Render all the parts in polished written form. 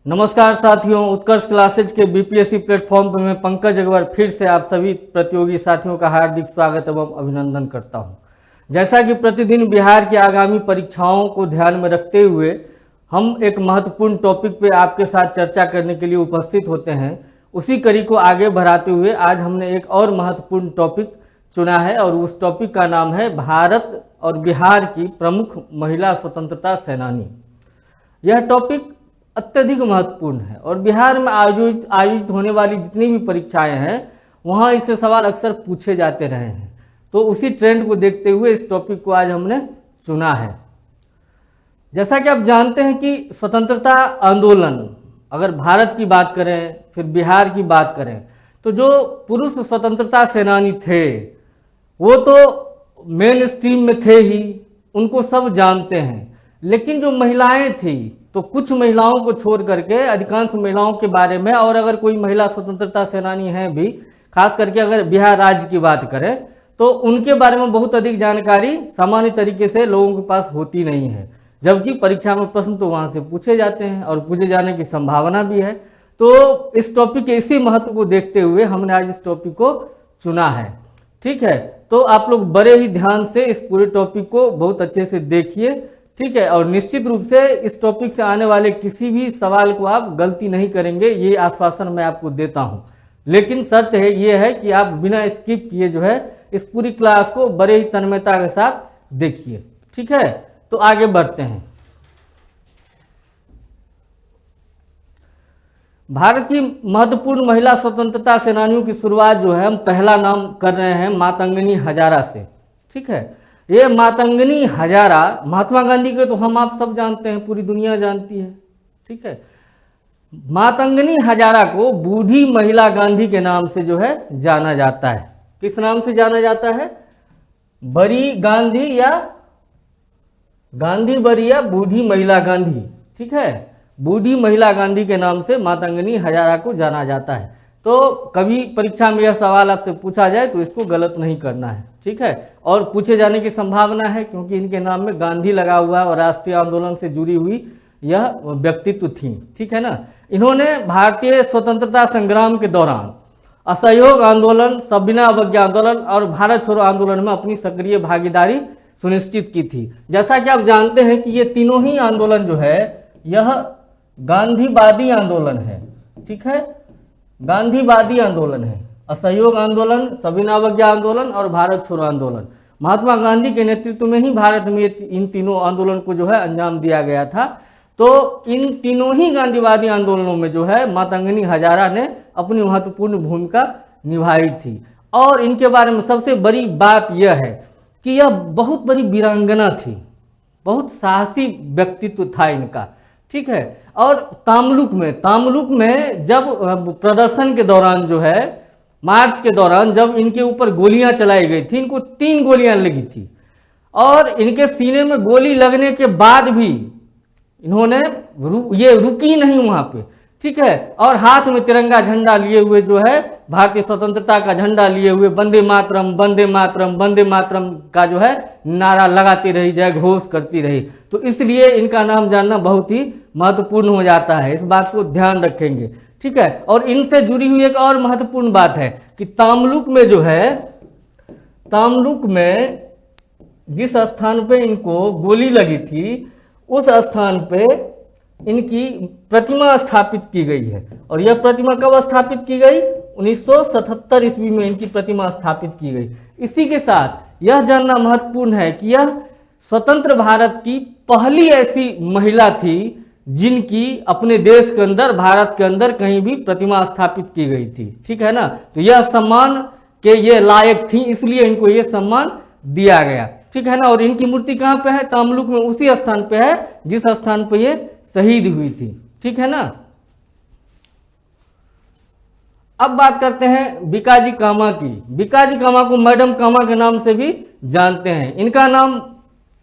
नमस्कार साथियों, उत्कर्ष क्लासेज के बीपीएससी प्लेटफॉर्म पर मैं पंकज अग्रवाल फिर से आप सभी प्रतियोगी साथियों का हार्दिक स्वागत एवं अभिनंदन करता हूं। जैसा कि प्रतिदिन बिहार की आगामी परीक्षाओं को ध्यान में रखते हुए हम एक महत्वपूर्ण टॉपिक पे आपके साथ चर्चा करने के लिए उपस्थित होते हैं, उसी कड़ी को आगे बढ़ाते हुए आज हमने एक और महत्वपूर्ण टॉपिक चुना है और उस टॉपिक का नाम है भारत और बिहार की प्रमुख महिला स्वतंत्रता सेनानी। यह टॉपिक अत्यधिक महत्वपूर्ण है और बिहार में आयोजित होने वाली जितनी भी परीक्षाएं हैं वहाँ इससे सवाल अक्सर पूछे जाते रहे हैं। तो उसी ट्रेंड को देखते हुए इस टॉपिक को आज हमने चुना है। जैसा कि आप जानते हैं कि स्वतंत्रता आंदोलन, अगर भारत की बात करें फिर बिहार की बात करें, तो जो पुरुष स्वतंत्रता सेनानी थे वो तो मेन स्ट्रीम में थे ही, उनको सब जानते हैं। लेकिन जो महिलाएं थी तो कुछ महिलाओं को छोड़ करके अधिकांश महिलाओं के बारे में, और अगर कोई महिला स्वतंत्रता सेनानी हैं भी, खास करके अगर बिहार राज्य की बात करें तो उनके बारे में बहुत अधिक जानकारी सामान्य तरीके से लोगों के पास होती नहीं है, जबकि परीक्षा में प्रश्न तो वहां से पूछे जाते हैं और पूछे जाने की संभावना भी है। तो इस टॉपिक के इसी महत्व को देखते हुए हमने आज इस टॉपिक को चुना है। ठीक है, तो आप लोग बड़े ही ध्यान से इस पूरे टॉपिक को बहुत अच्छे से देखिए। ठीक है, और निश्चित रूप से इस टॉपिक से आने वाले किसी भी सवाल को आप गलती नहीं करेंगे, ये आश्वासन मैं आपको देता हूं। लेकिन शर्त है ये है कि आप बिना स्किप किए जो है इस पूरी क्लास को बड़े ही तन्मयता के साथ देखिए। ठीक है, तो आगे बढ़ते हैं। भारत की महत्वपूर्ण महिला स्वतंत्रता सेनानियों की शुरुआत जो है हम पहला नाम कर रहे हैं मातंगनी हजारा से। ठीक है, ये मातंगनी हजारा, महात्मा गांधी के तो हम आप सब जानते हैं, पूरी दुनिया जानती है। ठीक है, मातंगनी हजारा को बूढ़ी महिला गांधी के नाम से जो है जाना जाता है। किस नाम से जाना जाता है? बड़ी गांधी या गांधी बड़ी या बूढ़ी महिला गांधी। ठीक है, बूढ़ी महिला गांधी के नाम से मातंगनी हजारा को जाना जाता है। तो कभी परीक्षा में यह सवाल आपसे पूछा जाए तो इसको गलत नहीं करना है। ठीक है, और पूछे जाने की संभावना है क्योंकि इनके नाम में गांधी लगा हुआ है और राष्ट्रीय आंदोलन से जुड़ी हुई यह व्यक्तित्व थी। ठीक है ना, इन्होंने भारतीय स्वतंत्रता संग्राम के दौरान असहयोग आंदोलन, सविनय अवज्ञा आंदोलन और भारत छोड़ो आंदोलन में अपनी सक्रिय भागीदारी सुनिश्चित की थी। जैसा कि आप जानते हैं कि ये तीनों ही आंदोलन जो है यह गांधीवादी आंदोलन है। ठीक है, गांधीवादी आंदोलन है। असहयोग आंदोलन, सविनय अवज्ञा आंदोलन और भारत छोड़ो आंदोलन, महात्मा गांधी के नेतृत्व में ही भारत में इन तीनों आंदोलन को जो है अंजाम दिया गया था। तो इन तीनों ही गांधीवादी आंदोलनों में जो है मातंगनी हजारा ने अपनी महत्वपूर्ण भूमिका निभाई थी। और इनके बारे में सबसे बड़ी बात यह है कि यह बहुत बड़ी वीरांगना थी, बहुत साहसी व्यक्तित्व था इनका। ठीक है, और तामलुक में जब प्रदर्शन के दौरान जो है, मार्च के दौरान जब इनके ऊपर गोलियां चलाई गई थी, इनको 3 गोलियां लगी थी और इनके सीने में गोली लगने के बाद भी इन्होंने ये रुकी नहीं वहां पे। ठीक है, और हाथ में तिरंगा झंडा लिए हुए जो है, भारतीय स्वतंत्रता का झंडा लिए हुए वंदे मातरम वंदे मातरम वंदे मातरम का जो है नारा लगाती रही, जय घोष करती रही। तो इसलिए इनका नाम जानना बहुत ही महत्वपूर्ण हो जाता है, इस बात को ध्यान रखेंगे। ठीक है, और इनसे जुड़ी हुई एक और महत्वपूर्ण बात है कि तामलुक में जो है, तामलुक में जिस स्थान पे इनको गोली लगी थी उस स्थान पे इनकी प्रतिमा स्थापित की गई है। और यह प्रतिमा कब स्थापित की गई? 1977 ईस्वी में इनकी प्रतिमा स्थापित की गई। इसी के साथ यह जानना महत्वपूर्ण है कि यह स्वतंत्र भारत की पहली ऐसी महिला थी जिनकी अपने देश के अंदर, भारत के अंदर कहीं भी प्रतिमा स्थापित की गई थी। ठीक है ना, तो यह सम्मान के ये लायक थी, इसलिए इनको ये सम्मान दिया गया। ठीक है ना, और इनकी मूर्ति कहाँ पे है? तामलुक में उसी स्थान पे है जिस स्थान पे ये शहीद हुई थी। ठीक है ना। अब बात करते हैं बीकाजी कामा की। बीकाजी कामा को मैडम कामा के नाम से भी जानते हैं। इनका नाम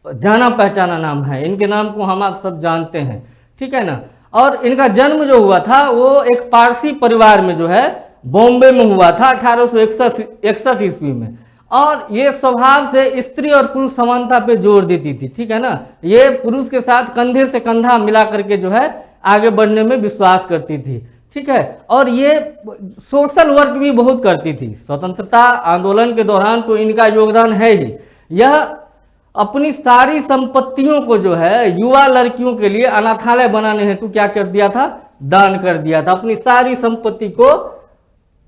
जाना पहचाना नाम है, इनके नाम को हम आप सब जानते हैं। ठीक है ना, और इनका जन्म जो हुआ था वो एक पारसी परिवार में जो है बॉम्बे में हुआ था 1861 ईस्वी में। और ये स्वभाव से स्त्री और पुरुष समानता पे जोर देती थी। ठीक है ना, ये पुरुष के साथ कंधे से कंधा मिला करके जो है आगे बढ़ने में विश्वास करती थी। ठीक है, और ये सोशल वर्क भी बहुत करती थी। स्वतंत्रता आंदोलन के दौरान तो इनका योगदान है ही। यह अपनी सारी संपत्तियों को जो है युवा लड़कियों के लिए अनाथालय बनाने हेतु क्या कर दिया था, दान कर दिया था। अपनी सारी संपत्ति को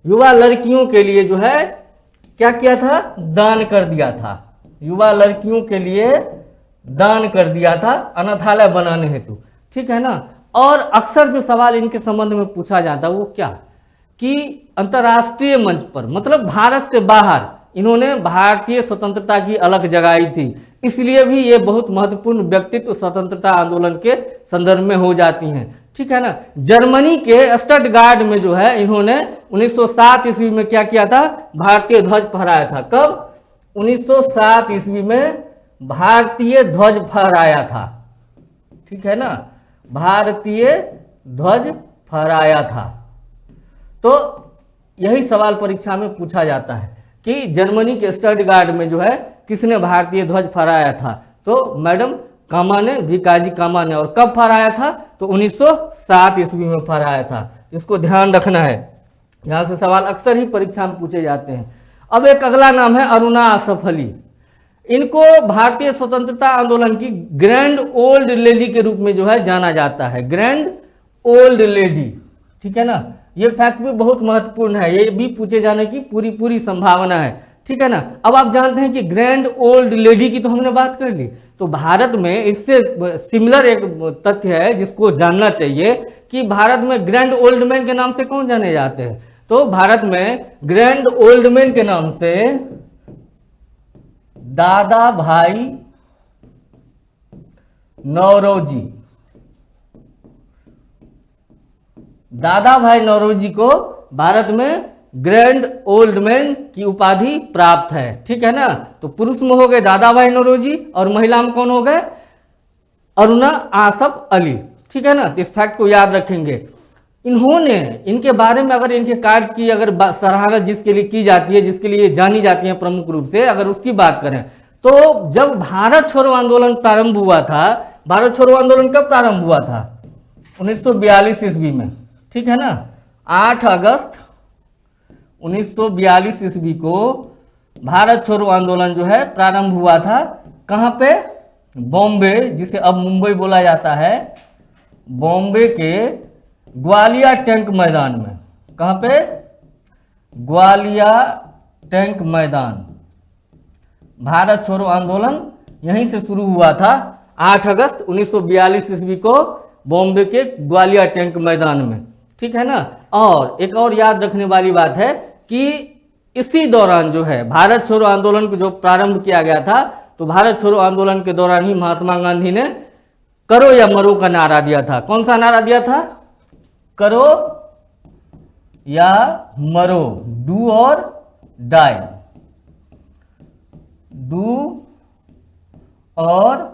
युवा लड़कियों के लिए जो है क्या किया था, दान कर दिया था। युवा लड़कियों के लिए दान कर दिया था अनाथालय बनाने हेतु। ठीक है ना। और अक्सर जो सवाल इनके संबंध में पूछा जाता है वो क्या, कि अंतर्राष्ट्रीय मंच पर मतलब भारत से बाहर इन्होंने भारतीय स्वतंत्रता की अलग जगाई थी, इसलिए भी ये बहुत महत्वपूर्ण व्यक्तित्व स्वतंत्रता आंदोलन के संदर्भ में हो जाती हैं। ठीक है ना। जर्मनी के स्टटगार्ड में जो है इन्होंने 1907 ईस्वी में क्या किया था, भारतीय ध्वज फहराया था। कब? 1907 ईस्वी में भारतीय ध्वज फहराया था। ठीक है ना, भारतीय ध्वज फहराया था। तो यही सवाल परीक्षा में पूछा जाता है कि जर्मनी के स्टटगार्ड में जो है किसने भारतीय ध्वज फहराया था। तो मैडम कामा ने, वीकाजी कामा ने। और कब फहराया था? तो 1907 ईस्वी में फहराया था। इसको ध्यान रखना है, यहाँ से सवाल अक्सर ही परीक्षा में पूछे जाते हैं। अब एक अगला नाम है अरुणा आसफ अली। इनको भारतीय स्वतंत्रता आंदोलन की ग्रैंड ओल्ड लेडी के रूप में जो है जाना जाता है, ग्रैंड ओल्ड लेडी। ठीक है ना, ये फैक्ट भी बहुत महत्वपूर्ण है, ये भी पूछे जाने की पूरी संभावना है। ठीक है ना। अब आप जानते हैं कि ग्रैंड ओल्ड लेडी की तो हमने बात कर ली, तो भारत में इससे सिमिलर एक तथ्य है जिसको जानना चाहिए कि भारत में ग्रैंड ओल्ड मैन के नाम से कौन जाने जाते हैं। तो भारत में ग्रैंड ओल्ड मैन के नाम से दादा भाई नौरोजी, दादा भाई नौरोजी को भारत में ग्रैंड ओल्ड मैन की उपाधि प्राप्त है। ठीक है ना। तो पुरुष में हो गए दादा भाई नौरोजी और महिला में कौन हो गए, अरुणा आसफ अली। ठीक है ना। तो इस फैक्ट को याद रखेंगे। इन्होंने, इनके बारे में अगर इनके कार्य की अगर सराहना जिसके लिए की जाती है, जिसके लिए जानी जाती है प्रमुख रूप से, अगर उसकी बात करें तो जब भारत छोड़ो आंदोलन प्रारंभ हुआ था, भारत छोड़ो आंदोलन कब प्रारंभ हुआ था? 1942 ईस्वी में। ठीक है ना। 8 अगस्त 1942 ईस्वी को भारत छोड़ो आंदोलन जो है प्रारंभ हुआ था। कहाँ पे? बॉम्बे, जिसे अब मुंबई बोला जाता है, बॉम्बे के ग्वालिया टैंक मैदान में। कहाँ पे? ग्वालिया टैंक मैदान। भारत छोड़ो आंदोलन यहीं से शुरू हुआ था। 8 अगस्त 1942 ईस्वी को बॉम्बे के ग्वालिया टैंक मैदान में। ठीक है ना। और एक और याद रखने वाली बात है कि इसी दौरान जो है भारत छोड़ो आंदोलन को जो प्रारंभ किया गया था, तो भारत छोड़ो आंदोलन के दौरान ही महात्मा गांधी ने करो या मरो का नारा दिया था। कौन सा नारा दिया था? करो या मरो, डू और डाई, डू और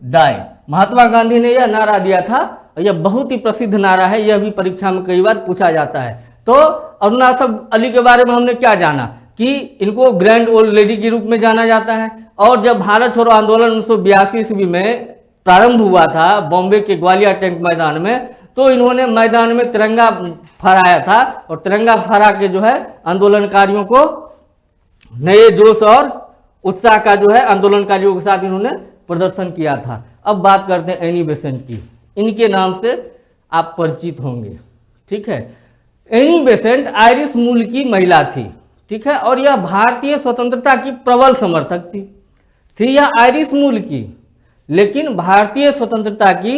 डाई। महात्मा गांधी ने यह नारा दिया था। यह बहुत ही प्रसिद्ध नारा है, यह भी परीक्षा में कई बार पूछा जाता है। तो अरुणा आसफ अली के बारे में हमने क्या जाना कि इनको ग्रैंड ओल्ड लेडी के रूप में जाना जाता है। और जब भारत छोड़ो आंदोलन 1982 ईस्वी में प्रारंभ हुआ था बॉम्बे के ग्वालिया टैंक मैदान में, तो इन्होंने मैदान में तिरंगा फहराया था और तिरंगा फहरा के जो है आंदोलनकारियों को नए जोश और उत्साह का जो है आंदोलनकारियों के साथ इन्होंने प्रदर्शन किया था। अब बात करते हैं एनी बेसेंट की। इनके नाम से आप परिचित होंगे। ठीक है। एनी बेसेंट आयरिश मूल की महिला थी। ठीक है। और यह भारतीय स्वतंत्रता की प्रबल समर्थक थी यह आयरिश मूल की, लेकिन भारतीय स्वतंत्रता की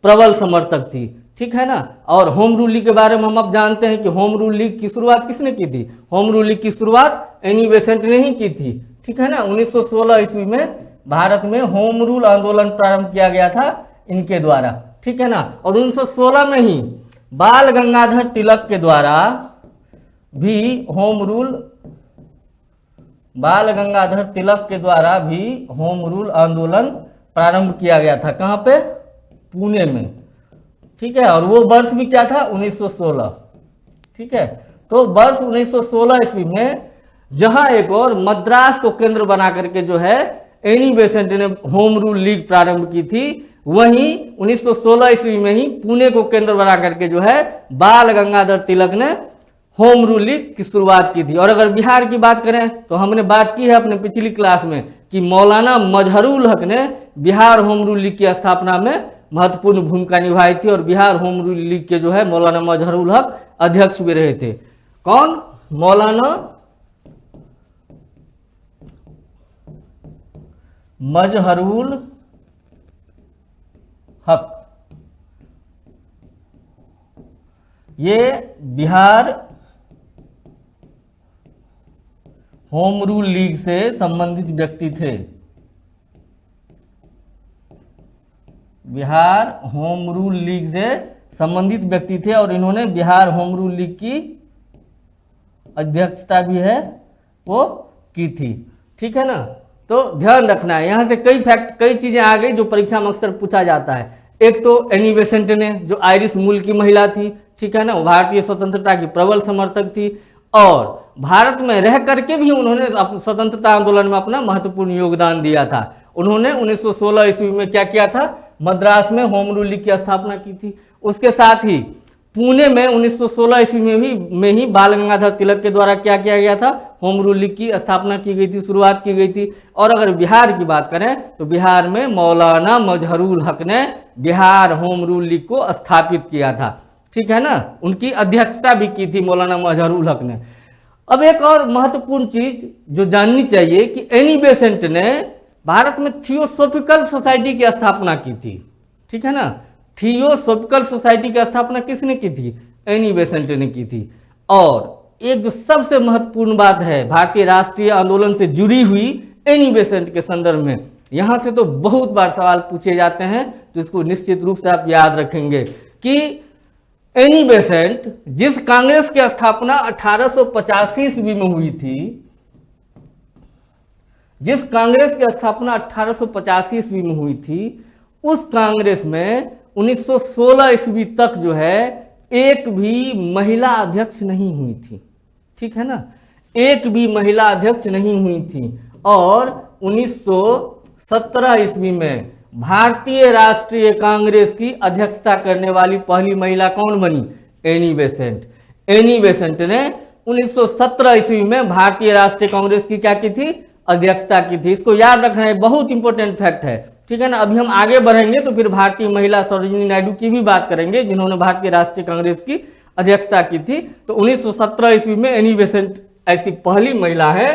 प्रबल समर्थक थी। ठीक है ना। और होम रूल लीग के बारे में हम अब जानते हैं कि होम रूल लीग की शुरुआत किसने की थी? होम रूल लीग की शुरुआत एनी बेसेंट ने ही की थी। ठीक है ना। 1916 ईस्वी में भारत में होम रूल आंदोलन प्रारंभ किया गया था इनके द्वारा। ठीक है ना। और 1916 में ही बाल गंगाधर तिलक के द्वारा भी होम रूल, बाल गंगाधर तिलक के द्वारा भी होम रूल आंदोलन प्रारंभ किया गया था। कहाँ पे? पुणे में। ठीक है। और वो वर्ष भी क्या था? 1916। ठीक है। तो वर्ष 1916 ईस्वी में जहां एक और मद्रास को केंद्र बना करके जो है एनी बेसेंट ने होम रूल लीग प्रारंभ की थी, वहीं 1916 ईस्वी में ही पुणे को केंद्र बना करके जो है बाल गंगाधर तिलक ने होम रूल लीग की शुरुआत की थी। और अगर बिहार की बात करें तो हमने बात की है अपने पिछली क्लास में कि मौलाना मजहरुल हक ने बिहार होम रूल लीग की स्थापना में महत्वपूर्ण भूमिका निभाई थी, और बिहार होम रूल लीग के जो है मौलाना मजहरुल हक अध्यक्ष भी रहे थे। कौन? मौलाना मजहरुल हक। ये बिहार होम रूल लीग से संबंधित व्यक्ति थे। बिहार होम रूल लीग से संबंधित व्यक्ति थे और इन्होंने बिहार होम रूल लीग की अध्यक्षता भी है वो की थी। ठीक है ना? तो ध्यान रखना है, यहां से कई चीजें आ गई जो परीक्षा में अक्सर पूछा जाता है। एक तो एनी बेसेंट ने, जो आयरिश मूल की महिला थी, ठीक है ना, वो भारतीय स्वतंत्रता की प्रबल समर्थक थी और भारत में रह करके भी उन्होंने स्वतंत्रता आंदोलन में अपना महत्वपूर्ण योगदान दिया था। उन्होंने 1916 ईस्वी में क्या किया था? मद्रास में होम रूल लीग की स्थापना की थी। उसके साथ ही पुणे में 1916 ईस्वी में ही बाल गंगाधर तिलक के द्वारा क्या किया गया था? होम रूल लीग की स्थापना की गई थी, शुरुआत की गई थी। और अगर बिहार की बात करें तो बिहार में मौलाना मजहरुल हक ने बिहार होम रूल लीग को स्थापित किया था। ठीक है ना? उनकी अध्यक्षता भी की थी मौलाना मजहरुल हक ने। अब एक और महत्वपूर्ण चीज जो जाननी चाहिए कि एनी बेसेंट ने भारत में थियोसॉफिकल सोसाइटी की स्थापना की थी। ठीक है ना? थियोसॉफिकल सोसाइटी की स्थापना किसने की थी? एनी बेसेंट ने की थी। और एक जो सबसे महत्वपूर्ण बात है भारतीय राष्ट्रीय आंदोलन से जुड़ी हुई एनी बेसेंट के संदर्भ में, यहां से तो बहुत बार सवाल पूछे जाते हैं, तो इसको निश्चित रूप से आप याद रखेंगे कि एनी बेसेंट जिस कांग्रेस की स्थापना 1885 ईस्वी में हुई थी, जिस कांग्रेस की स्थापना 1885 ईस्वी में हुई थी, उस कांग्रेस में 1916 ईस्वी तक जो है एक भी महिला अध्यक्ष नहीं हुई थी। ठीक है ना? एक भी महिला अध्यक्ष नहीं हुई थी। और 1917 ईस्वी में भारतीय राष्ट्रीय कांग्रेस की अध्यक्षता करने वाली पहली महिला कौन बनी? Annie Besant. एनी बेसेंट ने 1917 ईस्वी में भारतीय राष्ट्रीय कांग्रेस की क्या की थी? अध्यक्षता की थी। इसको याद रखना है, बहुत इंपॉर्टेंट फैक्ट है। ठीक है ना? अभी हम आगे बढ़ेंगे तो फिर भारतीय महिला सरोजिनी नायडू की भी बात करेंगे, जिन्होंने भारतीय राष्ट्रीय कांग्रेस की अध्यक्षता की थी। तो 1917 ईस्वी में एनी बेसेंट ऐसी पहली महिला है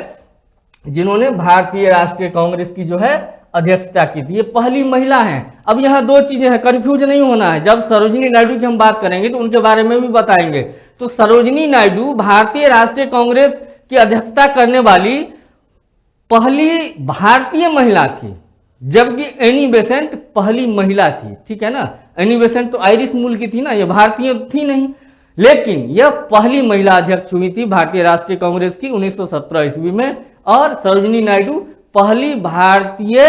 जिन्होंने भारतीय राष्ट्रीय कांग्रेस की जो है अध्यक्षता की थी। ये पहली महिला है। अब यहाँ दो चीजें हैं, कंफ्यूज नहीं होना है। जब सरोजिनी नायडू की हम बात करेंगे तो उनके बारे में भी बताएंगे। तो सरोजिनी नायडू भारतीय राष्ट्रीय कांग्रेस की अध्यक्षता करने वाली पहली भारतीय महिला थी, जबकि एनी बेसेंट पहली महिला थी। ठीक है ना? एनी बेसेंट तो आयरिश मूल की थी ना, ये भारतीय थी नहीं, लेकिन यह पहली महिला अध्यक्ष हुई थी भारतीय राष्ट्रीय कांग्रेस की 1917 ईस्वी में। और सरोजिनी नायडू पहली भारतीय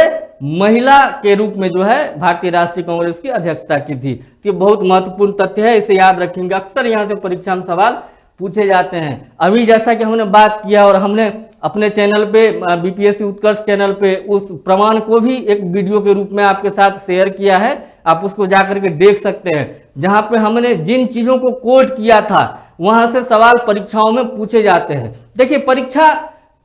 महिला के रूप में जो है भारतीय राष्ट्रीय कांग्रेस की अध्यक्षता की थी। तो ये बहुत महत्वपूर्ण तथ्य है, इसे याद रखेंगे। अक्सर यहाँ से परीक्षा में सवाल पूछे जाते हैं। अभी जैसा कि हमने बात किया और हमने अपने चैनल पे बीपीएससी उत्कर्ष चैनल पे उस प्रमाण को भी एक वीडियो के रूप में आपके साथ शेयर किया है, आप उसको जाकर के देख सकते हैं, जहां पे हमने जिन चीजों को कोट किया था वहां से सवाल परीक्षाओं में पूछे जाते हैं। देखिए, परीक्षा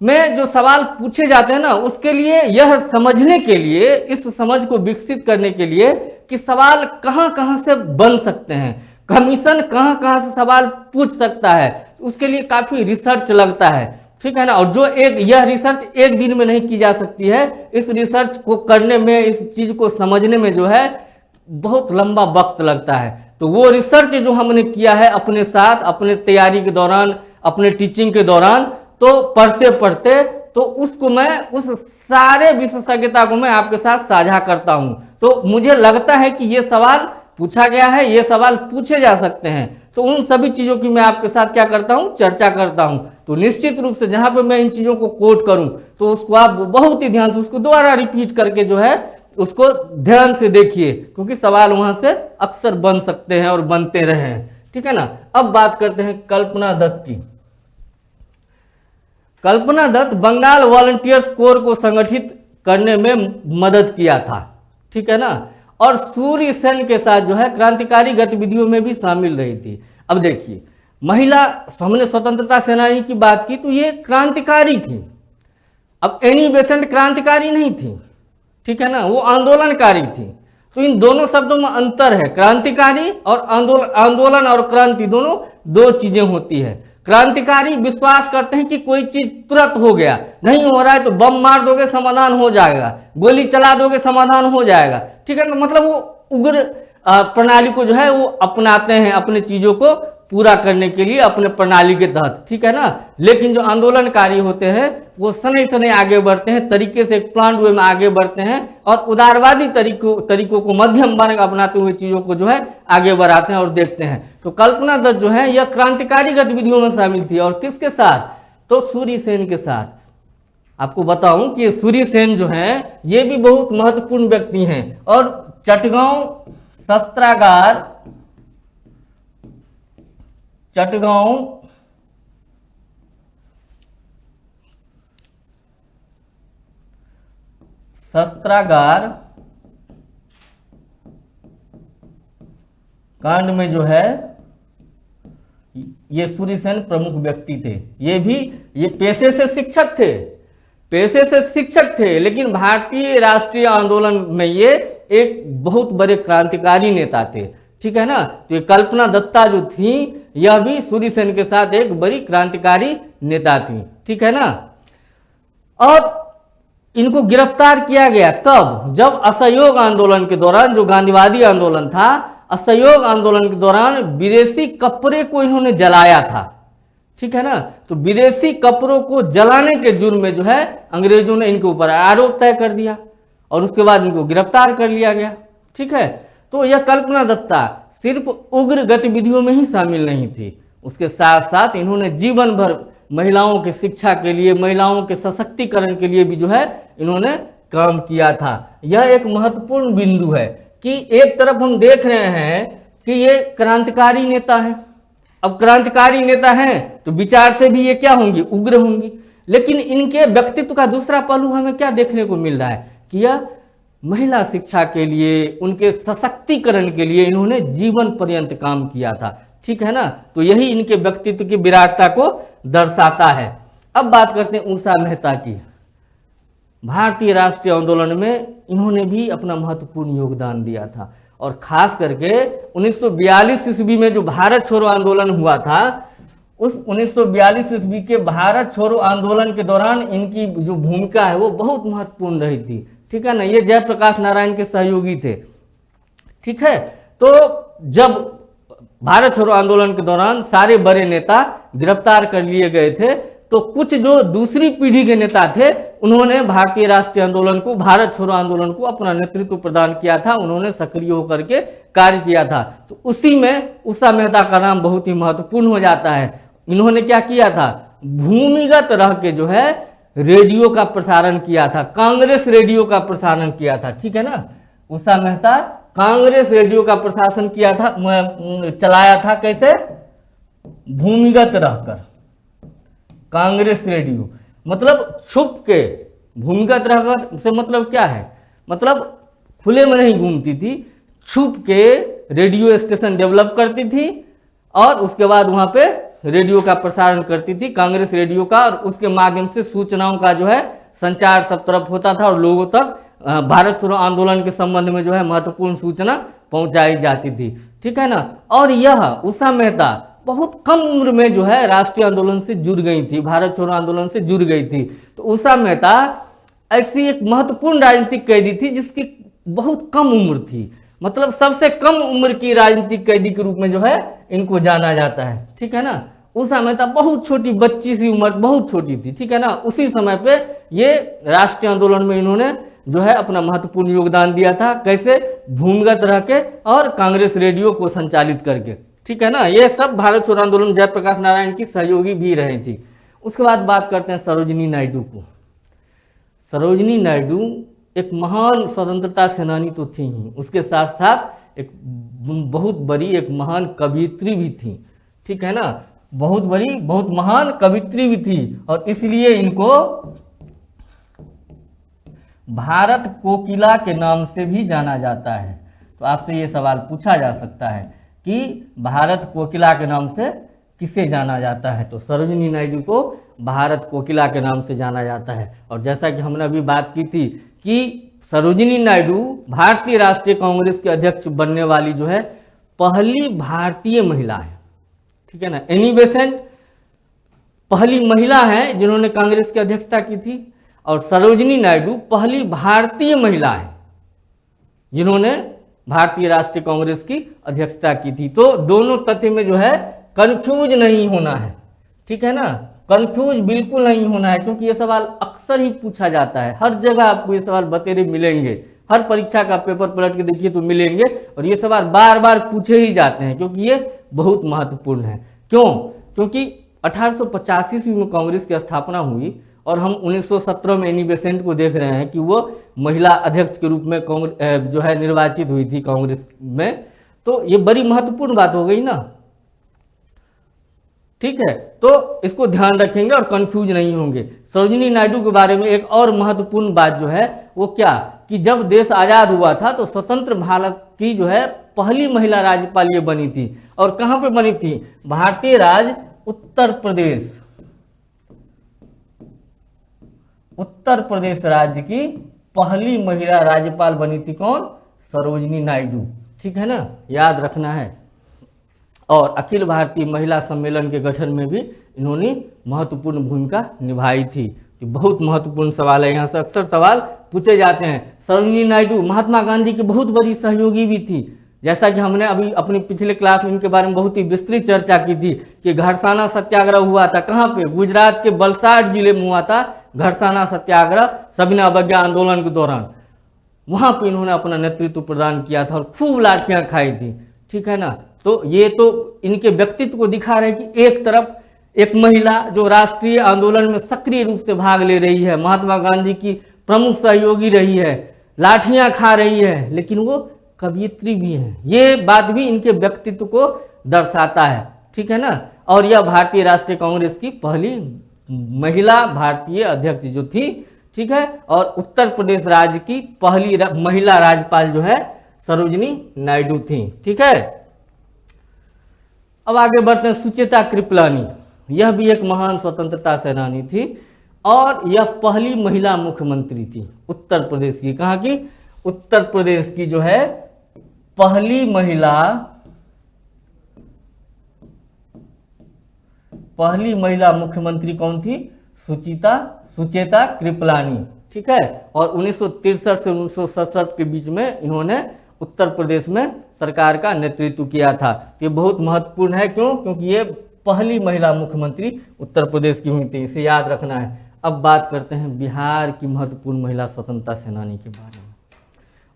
में जो सवाल पूछे जाते हैं ना, उसके लिए यह समझने के लिए, इस समझ को विकसित करने के लिए कि सवाल कहां कहां से बन सकते हैं, कमीशन कहां कहां से सवाल पूछ सकता है, उसके लिए काफी रिसर्च लगता है। ठीक है ना? और जो यह रिसर्च एक दिन में नहीं की जा सकती है। इस रिसर्च को करने में, इस चीज को समझने में जो है बहुत लंबा वक्त लगता है। तो वो रिसर्च जो हमने किया है अपने साथ, अपने तैयारी के दौरान, अपने टीचिंग के दौरान, तो पढ़ते पढ़ते तो उसको मैं, उस सारे विशेषज्ञता को मैं आपके साथ साझा करता हूं। तो मुझे लगता है कि ये सवाल पूछा गया है, ये सवाल पूछे जा सकते हैं, तो उन सभी चीजों की मैं आपके साथ क्या करता हूं? चर्चा करता हूं। तो निश्चित रूप से जहां पे मैं इन चीजों को कोट करूं तो उसको आप बहुत ही ध्यान से, उसको दोबारा रिपीट करके जो है उसको ध्यान से देखिए, क्योंकि सवाल वहां से अक्सर बन सकते हैं और बनते रहे हैं। ठीक है ना? अब बात करते हैं कल्पना दत्त की। कल्पना दत्त बंगाल वॉलंटियर्स कोर को संगठित करने में मदद किया था। ठीक है ना? और सूर्य सेन के साथ जो है क्रांतिकारी गतिविधियों में भी शामिल रही थी। अब देखिए, महिला, हमने स्वतंत्रता सेनानी की बात की तो ये क्रांतिकारी थी। अब एनी बेसेंट क्रांतिकारी नहीं थी, ठीक है ना, वो आंदोलनकारी थी। तो इन दोनों शब्दों में अंतर है। क्रांतिकारी और आंदोलन और क्रांति दोनों दो चीजें होती है। क्रांतिकारी विश्वास करते हैं कि कोई चीज तुरंत हो गया, नहीं हो रहा है तो बम मार दोगे समाधान हो जाएगा, गोली चला दोगे समाधान हो जाएगा, ठीक है ना। मतलब वो उग्र प्रणाली को जो है वो अपनाते हैं अपने चीजों को पूरा करने के लिए अपने प्रणाली के तहत, ठीक है ना। लेकिन जो आंदोलनकारी होते हैं वो सने सने आगे बढ़ते हैं, तरीके से एक प्लान वे में आगे बढ़ते हैं और उदारवादी तरीकों को मध्यम मार्ग अपनाते हुए चीजों को जो है आगे बढ़ाते हैं और देखते हैं। तो कल्पना दत्त जो है यह क्रांतिकारी गतिविधियों में शामिल थी। और किसके साथ? तो सूर्य सेन के साथ। आपको बताऊं कि सूर्य सेन जो है ये भी बहुत महत्वपूर्ण व्यक्ति हैं। और चटगांव शस्त्रागार कांड में जो है ये सूर्य सेन प्रमुख व्यक्ति थे। ये पेशे से शिक्षक थे, लेकिन भारतीय राष्ट्रीय आंदोलन में ये एक बहुत बड़े क्रांतिकारी नेता थे, ठीक है ना। तो ये कल्पना दत्ता जो थी यह भी सूर्य सेन के साथ एक बड़ी क्रांतिकारी नेता थी, ठीक है ना। और इनको गिरफ्तार किया गया कब? जब असहयोग आंदोलन के दौरान, जो गांधीवादी आंदोलन था, असहयोग आंदोलन के दौरान विदेशी कपड़े को इन्होंने जलाया था, ठीक है ना। तो विदेशी कपड़ों को जलाने के जुर्म में जो है अंग्रेजों ने इनके ऊपर आरोप तय कर दिया और उसके बाद इनको गिरफ्तार कर लिया गया, ठीक है। तो यह कल्पना दत्ता सिर्फ उग्र गतिविधियों में ही शामिल नहीं थी, उसके साथ साथ इन्होंने जीवन भर महिलाओं की शिक्षा के लिए, महिलाओं के सशक्तिकरण के लिए भी जो है इन्होंने काम किया था। यह एक महत्वपूर्ण बिंदु है कि एक तरफ हम देख रहे हैं कि ये क्रांतिकारी नेता है। अब क्रांतिकारी नेता हैं तो विचार से भी ये क्या होंगी? उग्र होंगी। लेकिन इनके व्यक्तित्व का दूसरा पहलू हमें क्या देखने को मिल रहा है कि यह महिला शिक्षा के लिए, उनके सशक्तिकरण के लिए इन्होंने जीवन पर्यंत काम किया था, ठीक है ना। तो यही इनके व्यक्तित्व की विराटता को दर्शाता है। अब बात करते हैं उषा मेहता की। भारतीय राष्ट्रीय आंदोलन में इन्होंने भी अपना महत्वपूर्ण योगदान दिया था और खास करके 1942 ईस्वी में जो भारत छोड़ो आंदोलन हुआ था, उस 1942 ईस्वी के भारत छोड़ो आंदोलन के दौरान इनकी जो भूमिका है वो बहुत महत्वपूर्ण रही थी, ठीक है ना। ये जयप्रकाश नारायण के सहयोगी थे, ठीक है। तो जब भारत छोड़ो आंदोलन के दौरान सारे बड़े नेता गिरफ्तार कर लिए गए थे, तो कुछ जो दूसरी पीढ़ी के नेता थे उन्होंने भारतीय राष्ट्रीय आंदोलन को, भारत छोड़ो आंदोलन को अपना नेतृत्व प्रदान किया था, उन्होंने सक्रिय होकर के कार्य किया था। तो उसी में उषा मेहता का नाम बहुत ही महत्वपूर्ण हो जाता है। इन्होंने क्या किया था? भूमिगत रह के जो है रेडियो का प्रसारण किया था, कांग्रेस रेडियो का प्रसारण किया था, ठीक है ना। उषा मेहता कांग्रेस रेडियो का प्रशासन किया था, चलाया था। कैसे? भूमिगत रहकर कांग्रेस रेडियो, मतलब छुप के। भूमिगत रहकर से मतलब क्या है? मतलब खुले में नहीं घूमती थी, छुप के रेडियो स्टेशन डेवलप करती थी और उसके बाद वहां पे रेडियो का प्रसारण करती थी, कांग्रेस रेडियो का, और उसके माध्यम से सूचनाओं का जो है संचार सब तरफ होता था और लोगों तक भारत छोड़ो आंदोलन के संबंध में जो है महत्वपूर्ण सूचना पहुंचाई जाती थी, ठीक है ना। और यह उषा मेहता बहुत कम उम्र में जो है राष्ट्रीय आंदोलन से जुड़ गई थी, भारत छोड़ो आंदोलन से जुड़ गई थी। तो उषा मेहता ऐसी एक महत्वपूर्ण राजनीतिक कैदी थी जिसकी बहुत कम उम्र थी, मतलब सबसे कम उम्र की राजनीतिक कैदी के रूप में जो है इनको जाना जाता है, ठीक है ना। उषा मेहता बहुत छोटी बच्ची सी उम्र, बहुत छोटी थी, ठीक है ना। उसी समय पे ये राष्ट्रीय आंदोलन में इन्होंने जो है अपना महत्वपूर्ण योगदान दिया था। कैसे? भूमिगत रह के और कांग्रेस रेडियो को संचालित करके, ठीक है ना। ये सब भारत छोड़ो आंदोलन जयप्रकाश नारायण की सहयोगी भी रही थी। उसके बाद बात करते हैं सरोजिनी नायडू को। सरोजिनी नायडू एक महान स्वतंत्रता सेनानी तो थी ही, उसके साथ साथ एक बहुत बड़ी, एक महान कवियत्री भी थी, ठीक है ना। बहुत बड़ी, बहुत महान कवियत्री भी थी और इसलिए इनको भारत कोकिला के नाम से भी जाना जाता है। तो आपसे ये सवाल पूछा जा सकता है कि भारत कोकिला के नाम से किसे जाना जाता है। तो सरोजिनी नायडू को भारत कोकिला के नाम से जाना जाता है। और जैसा कि हमने अभी बात की थी कि सरोजिनी नायडू भारतीय राष्ट्रीय कांग्रेस के अध्यक्ष बनने वाली जो है पहली भारतीय महिला है, ठीक है ना। एनी बेसेंट पहली महिला है जिन्होंने कांग्रेस की अध्यक्षता की थी, और सरोजिनी नायडू पहली भारतीय महिला है जिन्होंने भारतीय राष्ट्रीय कांग्रेस की अध्यक्षता की थी। तो दोनों तथ्य में जो है कंफ्यूज नहीं होना है, ठीक है ना, कंफ्यूज बिल्कुल नहीं होना है, क्योंकि ये सवाल अक्सर ही पूछा जाता है। हर जगह आपको ये सवाल बतेरे मिलेंगे, हर परीक्षा का पेपर पलट के देखिए तो मिलेंगे, और ये सवाल बार बार पूछे ही जाते हैं क्योंकि ये बहुत महत्वपूर्ण है। क्यों? क्योंकि 1885 ईस्वी में कांग्रेस की स्थापना हुई और हम 1917 में एनी बेसेंट को देख रहे हैं कि वो महिला अध्यक्ष के रूप में कांग्रेस जो है निर्वाचित हुई थी कांग्रेस में। तो ये बड़ी महत्वपूर्ण बात हो गई ना, ठीक है। तो इसको ध्यान रखेंगे और कंफ्यूज नहीं होंगे। सरोजिनी नायडू के बारे में एक और महत्वपूर्ण बात जो है वो क्या, कि जब देश आजाद हुआ था तो स्वतंत्र भारत की जो है पहली महिला राज्यपाल ये बनी थी। और कहां पे बनी थी? भारतीय राज्य उत्तर प्रदेश, उत्तर प्रदेश राज्य की पहली महिला राज्यपाल बनी थी। कौन? सरोजिनी नायडू, ठीक है ना, याद रखना है। और अखिल भारतीय महिला सम्मेलन के गठन में भी इन्होंने महत्वपूर्ण भूमिका निभाई थी। ये बहुत महत्वपूर्ण सवाल है, यहाँ से अक्सर सवाल पूछे जाते हैं। सरोजिनी नायडू महात्मा गांधी की बहुत बड़ी सहयोगी भी थी, जैसा कि हमने अभी अपनी पिछले क्लास में इनके बारे में बहुत ही विस्तृत चर्चा की थी कि घरसाना सत्याग्रह हुआ था। कहाँ पे? गुजरात के वलसाड जिले में हुआ था घरसाना सत्याग्रह, सविनय अवज्ञा आंदोलन के दौरान। वहां पे इन्होंने अपना नेतृत्व प्रदान किया था और खूब लाठियां खाई थी, ठीक है ना। तो ये तो इनके व्यक्तित्व को दिखा रहे हैं कि एक तरफ एक महिला जो राष्ट्रीय आंदोलन में सक्रिय रूप से भाग ले रही है, महात्मा गांधी की प्रमुख सहयोगी रही है, लाठियां खा रही है, लेकिन वो कवयित्री भी है। ये बात भी इनके व्यक्तित्व को दर्शाता है, ठीक है ना। और यह भारतीय राष्ट्रीय कांग्रेस की पहली महिला भारतीय अध्यक्ष जो थी, ठीक है। और उत्तर प्रदेश राज्य की पहली महिला राज्यपाल जो है सरोजिनी नायडू थी, ठीक है। अब आगे बढ़ते हैं। सुचेता कृपलानी, यह भी एक महान स्वतंत्रता सेनानी थी और यह पहली महिला मुख्यमंत्री थी उत्तर प्रदेश की। कहाँ की? उत्तर प्रदेश की जो है पहली महिला मुख्यमंत्री कौन थी? सुचेता कृपलानी, ठीक है। और 1963 से 1967 के बीच में इन्होंने उत्तर प्रदेश में सरकार का नेतृत्व किया था। तो ये बहुत महत्वपूर्ण है। क्यों? क्योंकि ये पहली महिला मुख्यमंत्री उत्तर प्रदेश की हुई थी, इसे याद रखना है। अब बात करते हैं बिहार की महत्वपूर्ण महिला स्वतंत्रता सेनानी के बारे में।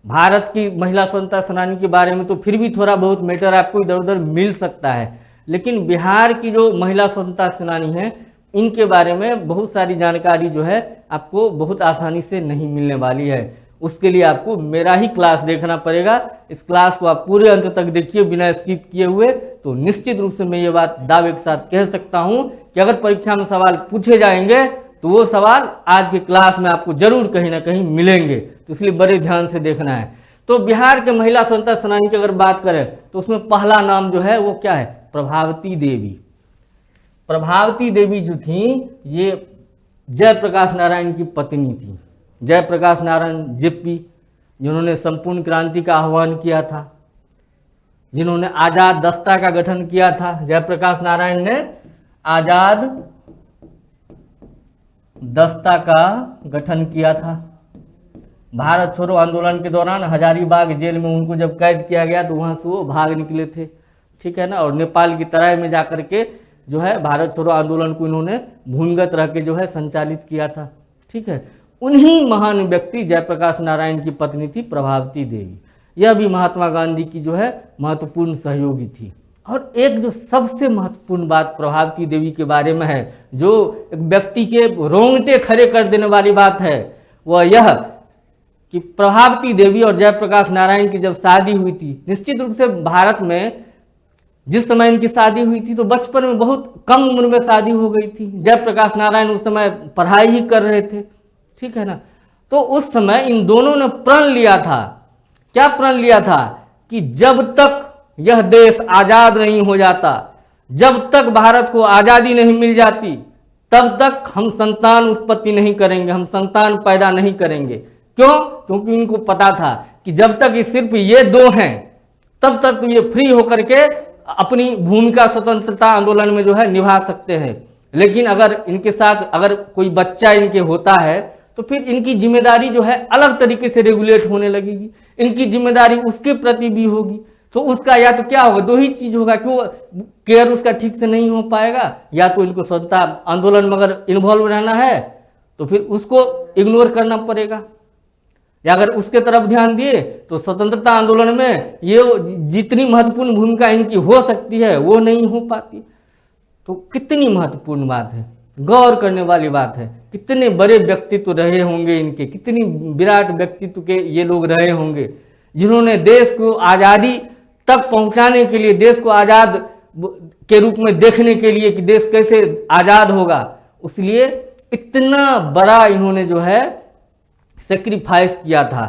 भारत की महिला स्वतंत्रता सेनानी के बारे में तो फिर भी थोड़ा बहुत मैटर आपको इधर उधर मिल सकता है, लेकिन बिहार की जो महिला स्वतंत्रता सेनानी है इनके बारे में बहुत सारी जानकारी जो है आपको बहुत आसानी से नहीं मिलने वाली है। उसके लिए आपको मेरा ही क्लास देखना पड़ेगा। इस क्लास को आप पूरे अंत तक देखिए बिना स्किप किए हुए, तो निश्चित रूप से मैं ये बात दावे के साथ कह सकता हूं कि अगर परीक्षा में सवाल पूछे जाएंगे तो वो सवाल आज की क्लास में आपको जरूर कहीं ना कहीं मिलेंगे। तो इसलिए बड़े ध्यान से देखना है। तो बिहार के महिला स्वतंत्रता सेनानी की अगर बात करें तो उसमें पहला नाम जो है वो क्या है? प्रभावती देवी। प्रभावती देवी जो थी ये जयप्रकाश नारायण की पत्नी थी। जयप्रकाश नारायण जेपी, जिन्होंने संपूर्ण क्रांति का आह्वान किया था, जिन्होंने आजाद दस्ता का गठन किया था। जयप्रकाश नारायण ने आजाद दस्ता का गठन किया था। भारत छोड़ो आंदोलन के दौरान हजारीबाग जेल में उनको जब कैद किया गया तो वहां से वो भाग निकले थे, ठीक है ना। और नेपाल की तराई में जाकर के जो है भारत छोड़ो आंदोलन को इन्होंने भूमिगत रह के जो है संचालित किया था, ठीक है। उन्हीं महान व्यक्ति जयप्रकाश नारायण की पत्नी थी प्रभावती देवी। यह भी महात्मा गांधी की जो है महत्वपूर्ण सहयोगी थी। और एक जो सबसे महत्वपूर्ण बात प्रभावती देवी के बारे में है, जो एक व्यक्ति के रोंगटे खड़े कर देने वाली बात है, वह यह कि प्रभावती देवी और जयप्रकाश नारायण की जब शादी हुई थी, निश्चित रूप से भारत में जिस समय इनकी शादी हुई थी तो बचपन में बहुत कम उम्र में शादी हो गई थी। जयप्रकाश नारायण उस समय पढ़ाई ही कर रहे थे, ठीक है ना। तो उस समय इन दोनों ने प्रण लिया था। क्या प्रण लिया था? कि जब तक यह देश आजाद नहीं हो जाता, जब तक भारत को आजादी नहीं मिल जाती, तब तक हम संतान उत्पत्ति नहीं करेंगे, हम संतान पैदा नहीं करेंगे। क्यों? क्योंकि इनको पता था कि जब तक सिर्फ ये दो हैं तब तक तो ये फ्री होकर के अपनी भूमिका स्वतंत्रता आंदोलन में जो है निभा सकते हैं। लेकिन अगर इनके साथ अगर कोई बच्चा इनके होता है तो फिर इनकी जिम्मेदारी जो है अलग तरीके से रेगुलेट होने लगेगी, इनकी जिम्मेदारी उसके प्रति भी होगी। तो उसका या तो क्या होगा, दो ही चीज होगा, क्यों केयर उसका ठीक से नहीं हो पाएगा, या तो इनको स्वतंत्रता आंदोलन में अगर इन्वॉल्व रहना है तो फिर उसको इग्नोर करना पड़ेगा, या अगर उसके तरफ ध्यान दिए तो स्वतंत्रता आंदोलन में ये जितनी महत्वपूर्ण भूमिका इनकी हो सकती है वो नहीं हो पाती। तो कितनी महत्वपूर्ण बात है, गौर करने वाली बात है। कितने बड़े व्यक्तित्व रहे होंगे इनके, कितनी विराट व्यक्तित्व के ये लोग रहे होंगे, जिन्होंने देश को आज़ादी तक पहुंचाने के लिए, देश को आज़ाद के रूप में देखने के लिए कि देश कैसे आज़ाद होगा, उसलिए इतना बड़ा इन्होंने जो है सेक्रीफाइस किया था।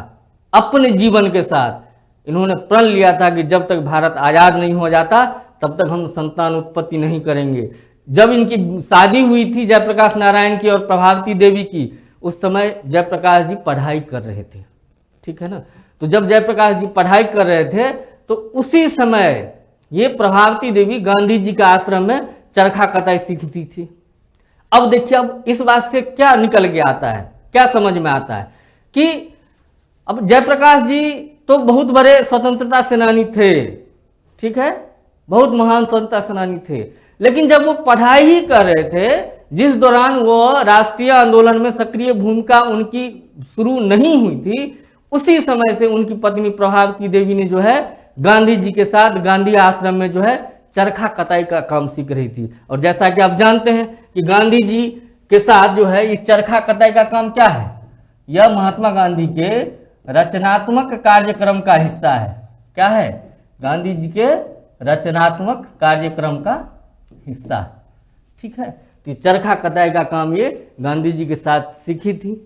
अपने जीवन के साथ इन्होंने प्रण लिया था कि जब तक भारत आज़ाद नहीं हो जाता तब तक हम संतान उत्पत्ति नहीं करेंगे। जब इनकी शादी हुई थी जयप्रकाश नारायण की और प्रभावती देवी की, उस समय जयप्रकाश जी पढ़ाई कर रहे थे, ठीक है ना। तो जब जयप्रकाश जी पढ़ाई कर रहे थे तो उसी समय ये प्रभावती देवी गांधी जी के आश्रम में चरखा कताई सीखती थी। अब देखिए, अब इस बात से क्या निकल के आता है, क्या समझ में आता है कि अब जयप्रकाश जी तो बहुत बड़े स्वतंत्रता सेनानी थे, ठीक है, बहुत महान स्वतंत्रता सेनानी थे, लेकिन जब वो पढ़ाई ही कर रहे थे, जिस दौरान वो राष्ट्रीय आंदोलन में सक्रिय भूमिका उनकी शुरू नहीं हुई थी, उसी समय से उनकी पत्नी प्रभावती देवी ने जो है गांधी जी के साथ गांधी आश्रम में जो है चरखा कताई का काम सीख रही थी। और जैसा कि आप जानते हैं कि गांधी जी के साथ जो है ये चरखा कताई का काम क्या है, यह महात्मा गांधी के रचनात्मक कार्यक्रम का हिस्सा है। क्या है? गांधी जी के रचनात्मक कार्यक्रम का हिस्सा, ठीक है। तो चरखा कताई का काम ये गांधी जी के साथ सीखी थी,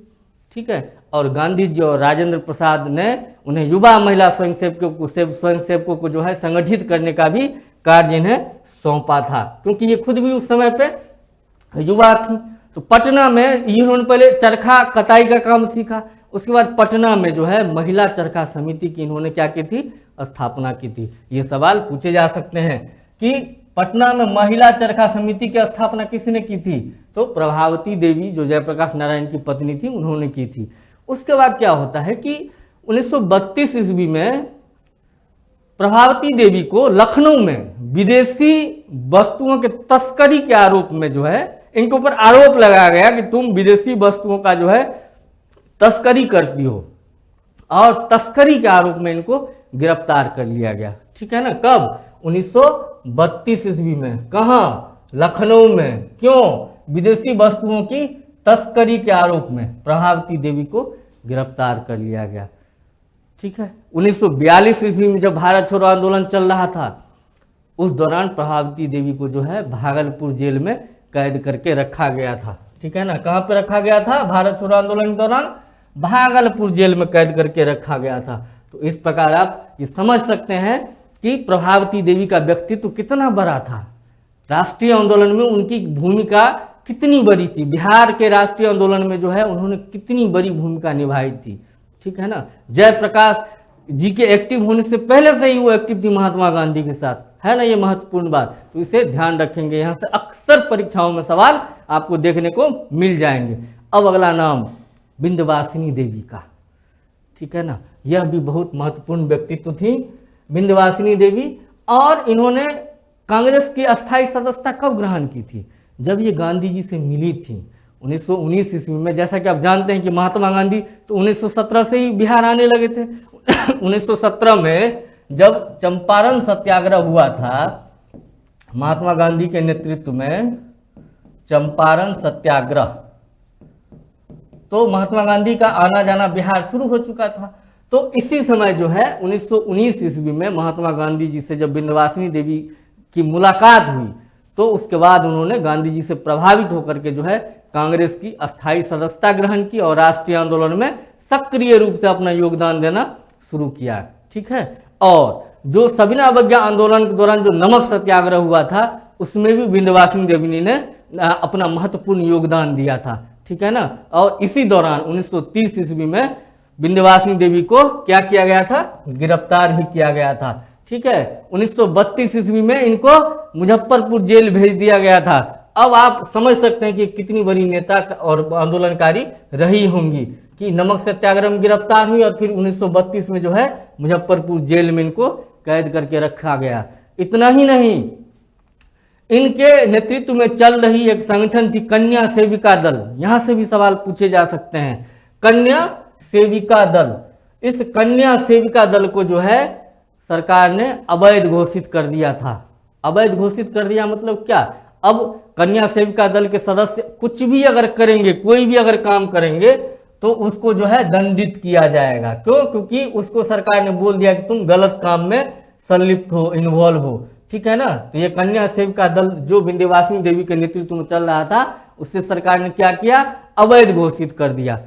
ठीक है। और गांधी जी और राजेंद्र प्रसाद ने उन्हें युवा महिला स्वयंसेवकों को जो है संगठित करने का भी कार्य इन्हें सौंपा था, क्योंकि ये खुद भी उस समय पे युवा थी। तो पटना में इन्होंने पहले चरखा कताई का काम सीखा, उसके बाद पटना में जो है महिला चरखा समिति की इन्होंने क्या की थी, स्थापना की थी। ये सवाल पूछे जा सकते हैं कि पटना में महिला चरखा समिति की स्थापना किसने की थी, तो प्रभावती देवी जो जयप्रकाश नारायण की पत्नी थी उन्होंने की थी। उसके बाद क्या होता है कि 1932 ईस्वी में प्रभावती देवी को लखनऊ में विदेशी वस्तुओं के तस्करी के आरोप में जो है इनके ऊपर आरोप लगाया गया कि तुम विदेशी वस्तुओं का जो है तस्करी करती हो, और तस्करी के आरोप में इनको गिरफ्तार कर लिया गया, ठीक है ना। कब? 1932 ईस्वी में। कहाँ? लखनऊ में। क्यों? विदेशी वस्तुओं की तस्करी के आरोप में प्रभावती देवी को गिरफ्तार कर लिया गया, ठीक है। 1942 ईस्वी में जब भारत छोड़ो आंदोलन चल रहा था, उस दौरान प्रभावती देवी को जो है भागलपुर जेल में कैद करके रखा गया था, ठीक है ना। कहाँ पे रखा गया था? भारत छोड़ो आंदोलन के दौरान भागलपुर जेल में कैद करके रखा गया था। तो इस प्रकार आप ये समझ सकते हैं कि प्रभावती देवी का व्यक्तित्व कितना बड़ा था, राष्ट्रीय आंदोलन में उनकी भूमिका कितनी बड़ी थी, बिहार के राष्ट्रीय आंदोलन में जो है उन्होंने कितनी बड़ी भूमिका निभाई थी, ठीक है ना। जयप्रकाश जी के एक्टिव होने से पहले से ही वो एक्टिव थी महात्मा गांधी के साथ, है ना। ये महत्वपूर्ण बात, तो इसे ध्यान रखेंगे, यहाँ से अक्सर परीक्षाओं में सवाल आपको देखने को मिल जाएंगे। अब अगला नाम विंध्यवासिनी देवी का, ठीक है ना। यह भी बहुत महत्वपूर्ण व्यक्तित्व थी विंध्यवासिनी देवी, और इन्होंने कांग्रेस की अस्थायी सदस्यता कब ग्रहण की थी? जब ये गांधी जी से मिली थी 1919 ईस्वी में। जैसा कि आप जानते हैं कि महात्मा गांधी तो 1917 से ही बिहार आने लगे थे। 1917 में जब चंपारण सत्याग्रह हुआ था, महात्मा गांधी के नेतृत्व में चंपारण सत्याग्रह, तो महात्मा गांधी का आना जाना बिहार शुरू हो चुका था। तो इसी समय जो है 1919 ईस्वी में महात्मा गांधी जी से जब विंध्यवासिनी देवी की मुलाकात हुई, तो उसके बाद उन्होंने गांधी जी से प्रभावित होकर के जो है कांग्रेस की अस्थायी सदस्यता ग्रहण की और राष्ट्रीय आंदोलन में सक्रिय रूप से अपना योगदान देना शुरू किया, ठीक है। और जो सविनय अवज्ञा आंदोलन के दौरान जो नमक सत्याग्रह हुआ था उसमें भी विंध्यवासिनी देवी ने अपना महत्वपूर्ण योगदान दिया था, ठीक है ना। और इसी दौरान 1930 ईस्वी में विंध्यवासिनी देवी को क्या किया गया था, गिरफ्तार भी किया गया था, ठीक है। 1932 ईस्वी में इनको मुजफ्फरपुर जेल भेज दिया गया था। अब आप समझ सकते हैं कि कितनी बड़ी नेता और आंदोलनकारी रही होंगी कि नमक सत्याग्रह में गिरफ्तार हुई और फिर 1932 में जो है मुजफ्फरपुर जेल में इनको कैद करके रखा गया। इतना ही नहीं, इनके नेतृत्व में चल रही एक संगठन थी कन्या सेविका दल। यहां से भी सवाल पूछे जा सकते हैं, कन्या सेविका दल। इस कन्या सेविका दल को जो है सरकार ने अवैध घोषित कर दिया था। अवैध घोषित कर दिया मतलब क्या, अब कन्या सेविका दल के सदस्य कुछ भी अगर करेंगे, कोई भी अगर काम करेंगे तो उसको जो है दंडित किया जाएगा। क्यों? क्योंकि उसको सरकार ने बोल दिया कि तुम गलत काम में संलिप्त हो, इन्वॉल्व हो, ठीक है ना। तो ये कन्या सेविका दल जो विंध्यवासिनी देवी के नेतृत्व में चल रहा था, उससे सरकार ने क्या किया, अवैध घोषित कर दिया।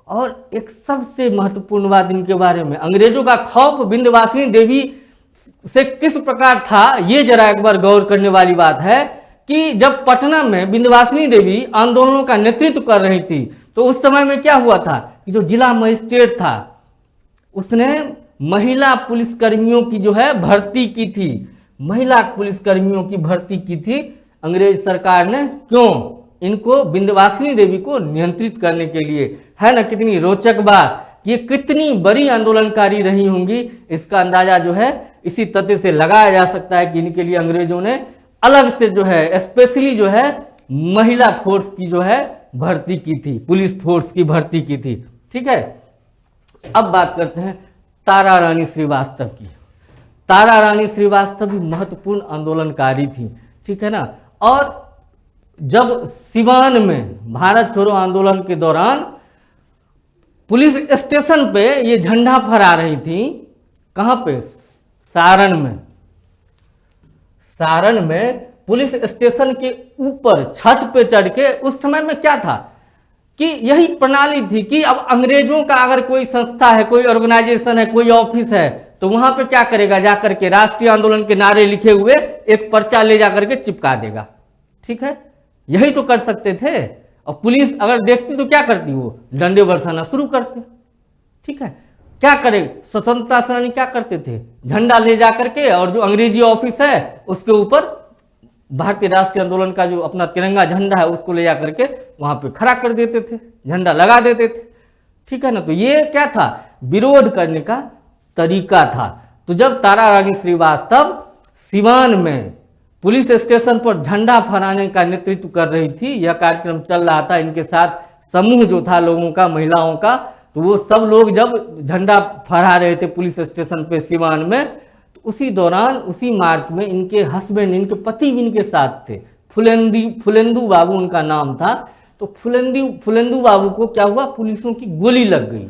और एक सबसे महत्वपूर्ण बात इनके बारे में, अंग्रेजों का खौफ विंध्यवासिनी देवी से किस प्रकार था, ये जरा एक बार गौर करने वाली बात है कि जब पटना में विंध्यवासिनी देवी आंदोलनों का नेतृत्व कर रही थी तो उस समय में क्या हुआ था कि जो जिला मजिस्ट्रेट था उसने महिला पुलिसकर्मियों की जो है भर्ती की थी, महिला पुलिसकर्मियों की भर्ती की थी अंग्रेज सरकार ने। क्यों? इनको विंध्यवासिनी देवी को नियंत्रित करने के लिए। है ना कितनी रोचक बात, ये कितनी बड़ी आंदोलनकारी रही होंगी, इसका अंदाजा जो है इसी तथ्य से लगाया जा सकता है कि इनके लिए अंग्रेजों ने अलग से जो है स्पेशली जो है महिला फोर्स की जो है भर्ती की थी, पुलिस फोर्स की भर्ती की थी, ठीक है। अब बात करते हैं तारा रानी श्रीवास्तव की। तारा रानी श्रीवास्तव भी महत्वपूर्ण आंदोलनकारी थी, ठीक है ना। और जब सिवान में भारत छोड़ो आंदोलन के दौरान पुलिस स्टेशन पे ये झंडा फहरा रही थी, कहां पे, सारण में। सारण में पुलिस स्टेशन के ऊपर छत पे चढ़ के, उस समय में क्या था कि यही प्रणाली थी कि अब अंग्रेजों का अगर कोई संस्था है, कोई ऑर्गेनाइजेशन है, कोई ऑफिस है, तो वहां पे क्या करेगा, जाकर के राष्ट्रीय आंदोलन के नारे लिखे हुए एक पर्चा ले जाकर के चिपका देगा, ठीक है। यही तो कर सकते थे। और पुलिस अगर देखती तो क्या करती, वो डंडे बरसाना शुरू करते, ठीक है। क्या करे, स्वतंत्रता सेनानी क्या करते थे, झंडा ले जाकर के और जो अंग्रेजी ऑफिस है उसके ऊपर भारतीय राष्ट्रीय आंदोलन का जो अपना तिरंगा झंडा है उसको ले जाकर के वहां पे खड़ा कर देते थे, झंडा लगा देते थे, ठीक है ना। तो ये क्या था, विरोध करने का तरीका था। तो जब तारा रानी श्रीवास्तव सिवान में पुलिस स्टेशन पर झंडा फहराने का नेतृत्व कर रही थी, यह कार्यक्रम चल रहा था, इनके साथ समूह जो था लोगों का, महिलाओं का, तो वो सब लोग जब झंडा फहरा रहे थे पुलिस स्टेशन पे सिवान में, तो उसी दौरान उसी मार्च में इनके हस्बैंड, इनके पति भी इनके साथ थे, फुलेंदु बाबू उनका नाम था। तो फुलेंदु बाबू को क्या हुआ, पुलिसों की गोली लग गई,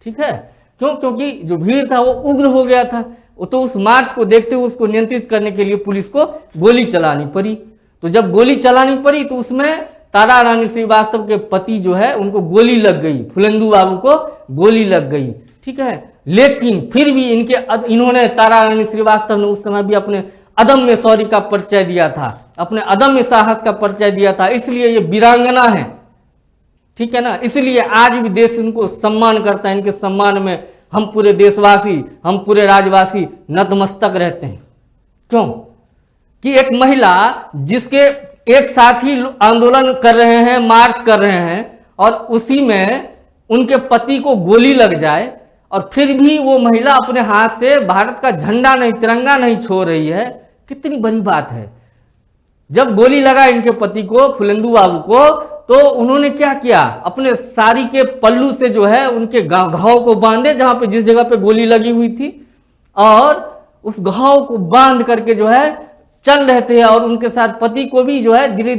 ठीक है। क्यों? क्योंकि जो भीड़ था वो उग्र हो गया था, तो उस मार्च को देखते हुए उसको नियंत्रित करने के लिए पुलिस को गोली चलानी पड़ी। तो जब गोली चलानी पड़ी तो उसमें तारा रानी श्रीवास्तव के पति जो है उनको गोली लग गई, फुलेंदु बाबू को गोली लग गई, ठीक है। लेकिन फिर भी इन्होंने तारा रानी श्रीवास्तव ने उस समय भी अपने अदम्य शौर्य का परिचय दिया था, अपने अदम्य साहस का परिचय दिया था, इसलिए ये वीरांगना है, ठीक है ना। इसलिए आज भी देश इनको सम्मान करता है, इनके सम्मान में हम पूरे देशवासी, हम पूरे राज्यवासी नतमस्तक रहते हैं। क्यों? कि एक महिला जिसके एक साथ ही आंदोलन कर रहे हैं, मार्च कर रहे हैं, और उसी में उनके पति को गोली लग जाए और फिर भी वो महिला अपने हाथ से भारत का झंडा नहीं, तिरंगा नहीं छोड़ रही है, कितनी बड़ी बात है। जब गोली लगा इनके पति को, फुलेंदु बाबू को, तो उन्होंने क्या किया, अपने साड़ी के पल्लू से जो है उनके घाव को बांधे, जहां पे जिस जगह पे गोली लगी हुई थी, और उस घाव को बांध करके जो है चल रहे थे, और उनके साथ पति को भी जो है धीरे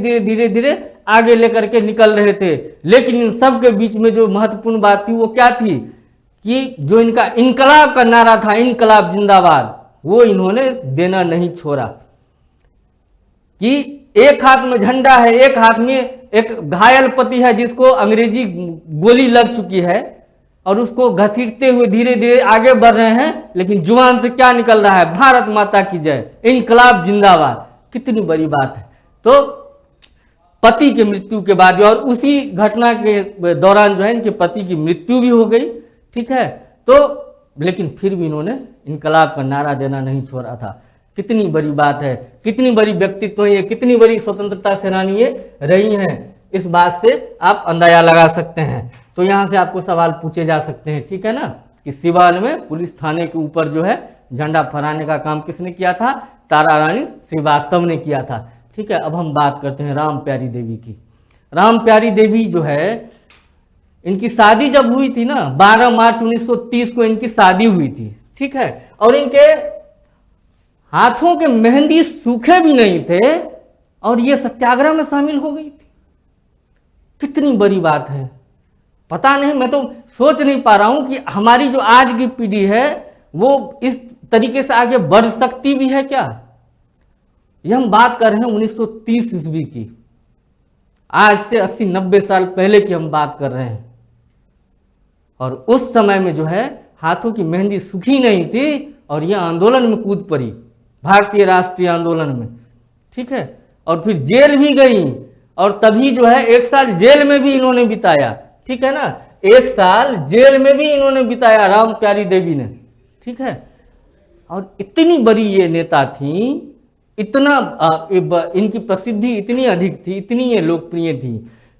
धीरे आगे लेकर के निकल रहे थे। लेकिन इन सब के बीच में जो महत्वपूर्ण बात थी वो क्या थी कि जो इनका इनकलाब का नारा था, इनकलाब जिंदाबाद, वो इन्होंने देना नहीं छोड़ा। कि एक हाथ में झंडा है, एक हाथ में एक घायल पति है जिसको अंग्रेजी गोली लग चुकी है, और उसको घसीटते हुए धीरे धीरे आगे बढ़ रहे हैं, लेकिन जुबान से क्या निकल रहा है? भारत माता की जय, इनकलाब जिंदाबाद। कितनी बड़ी बात है। तो पति की मृत्यु के बाद, और उसी घटना के दौरान जो है इनके पति की मृत्यु भी हो गई, ठीक है। तो लेकिन फिर भी इन्होंने इनकलाब का नारा देना नहीं छोड़ा था। कितनी बड़ी बात है, कितनी बड़ी व्यक्तित्व है, कितनी बड़ी स्वतंत्रता सेनानी ये रही हैं, इस बात से आप अंदाजा लगा सकते हैं। तो यहाँ से आपको सवाल पूछे जा सकते हैं, ठीक है ना, कि सिवान में पुलिस थाने के ऊपर जो है झंडा फहराने का काम किसने किया था? तारा रानी श्रीवास्तव ने किया था, ठीक है। अब हम बात करते हैं राम प्यारी देवी की। राम प्यारी देवी जो है, इनकी शादी जब हुई थी ना, 12 मार्च 1930 को इनकी शादी हुई थी, ठीक है। और इनके हाथों के मेहंदी सूखे भी नहीं थे और ये सत्याग्रह में शामिल हो गई थी। कितनी बड़ी बात है, पता नहीं, मैं तो सोच नहीं पा रहा हूं कि हमारी जो आज की पीढ़ी है वो इस तरीके से आगे बढ़ सकती भी है क्या। ये हम बात कर रहे हैं 1930 ईस्वी की, आज से 80-90 साल पहले की हम बात कर रहे हैं। और उस समय में जो है हाथों की मेहंदी सूखी नहीं थी और ये आंदोलन में कूद पड़ी, भारतीय राष्ट्रीय आंदोलन में, ठीक है। और फिर जेल भी गई और तभी जो है 1 साल जेल में भी इन्होंने बिताया, ठीक है ना। 1 साल जेल में भी इन्होंने बिताया राम प्यारी देवी ने, ठीक है। और इतनी बड़ी ये नेता थी, इतना इनकी प्रसिद्धि इतनी अधिक थी, इतनी ये लोकप्रिय थी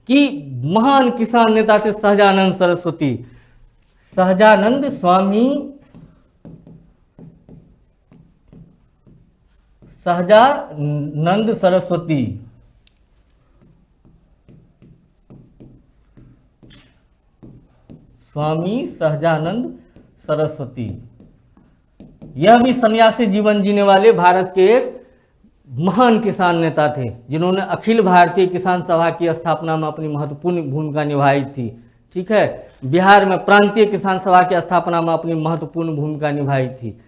कि महान किसान नेता थे सहजानंद सरस्वती, सहजानंद स्वामी सहजानंद सरस्वती, स्वामी सहजानंद सरस्वती, यह भी सन्यासी जीवन जीने वाले भारत के एक महान किसान नेता थे, जिन्होंने अखिल भारतीय किसान सभा की स्थापना में अपनी महत्वपूर्ण भूमिका निभाई थी, ठीक है। बिहार में प्रांतीय किसान सभा की स्थापना में अपनी महत्वपूर्ण भूमिका निभाई थी।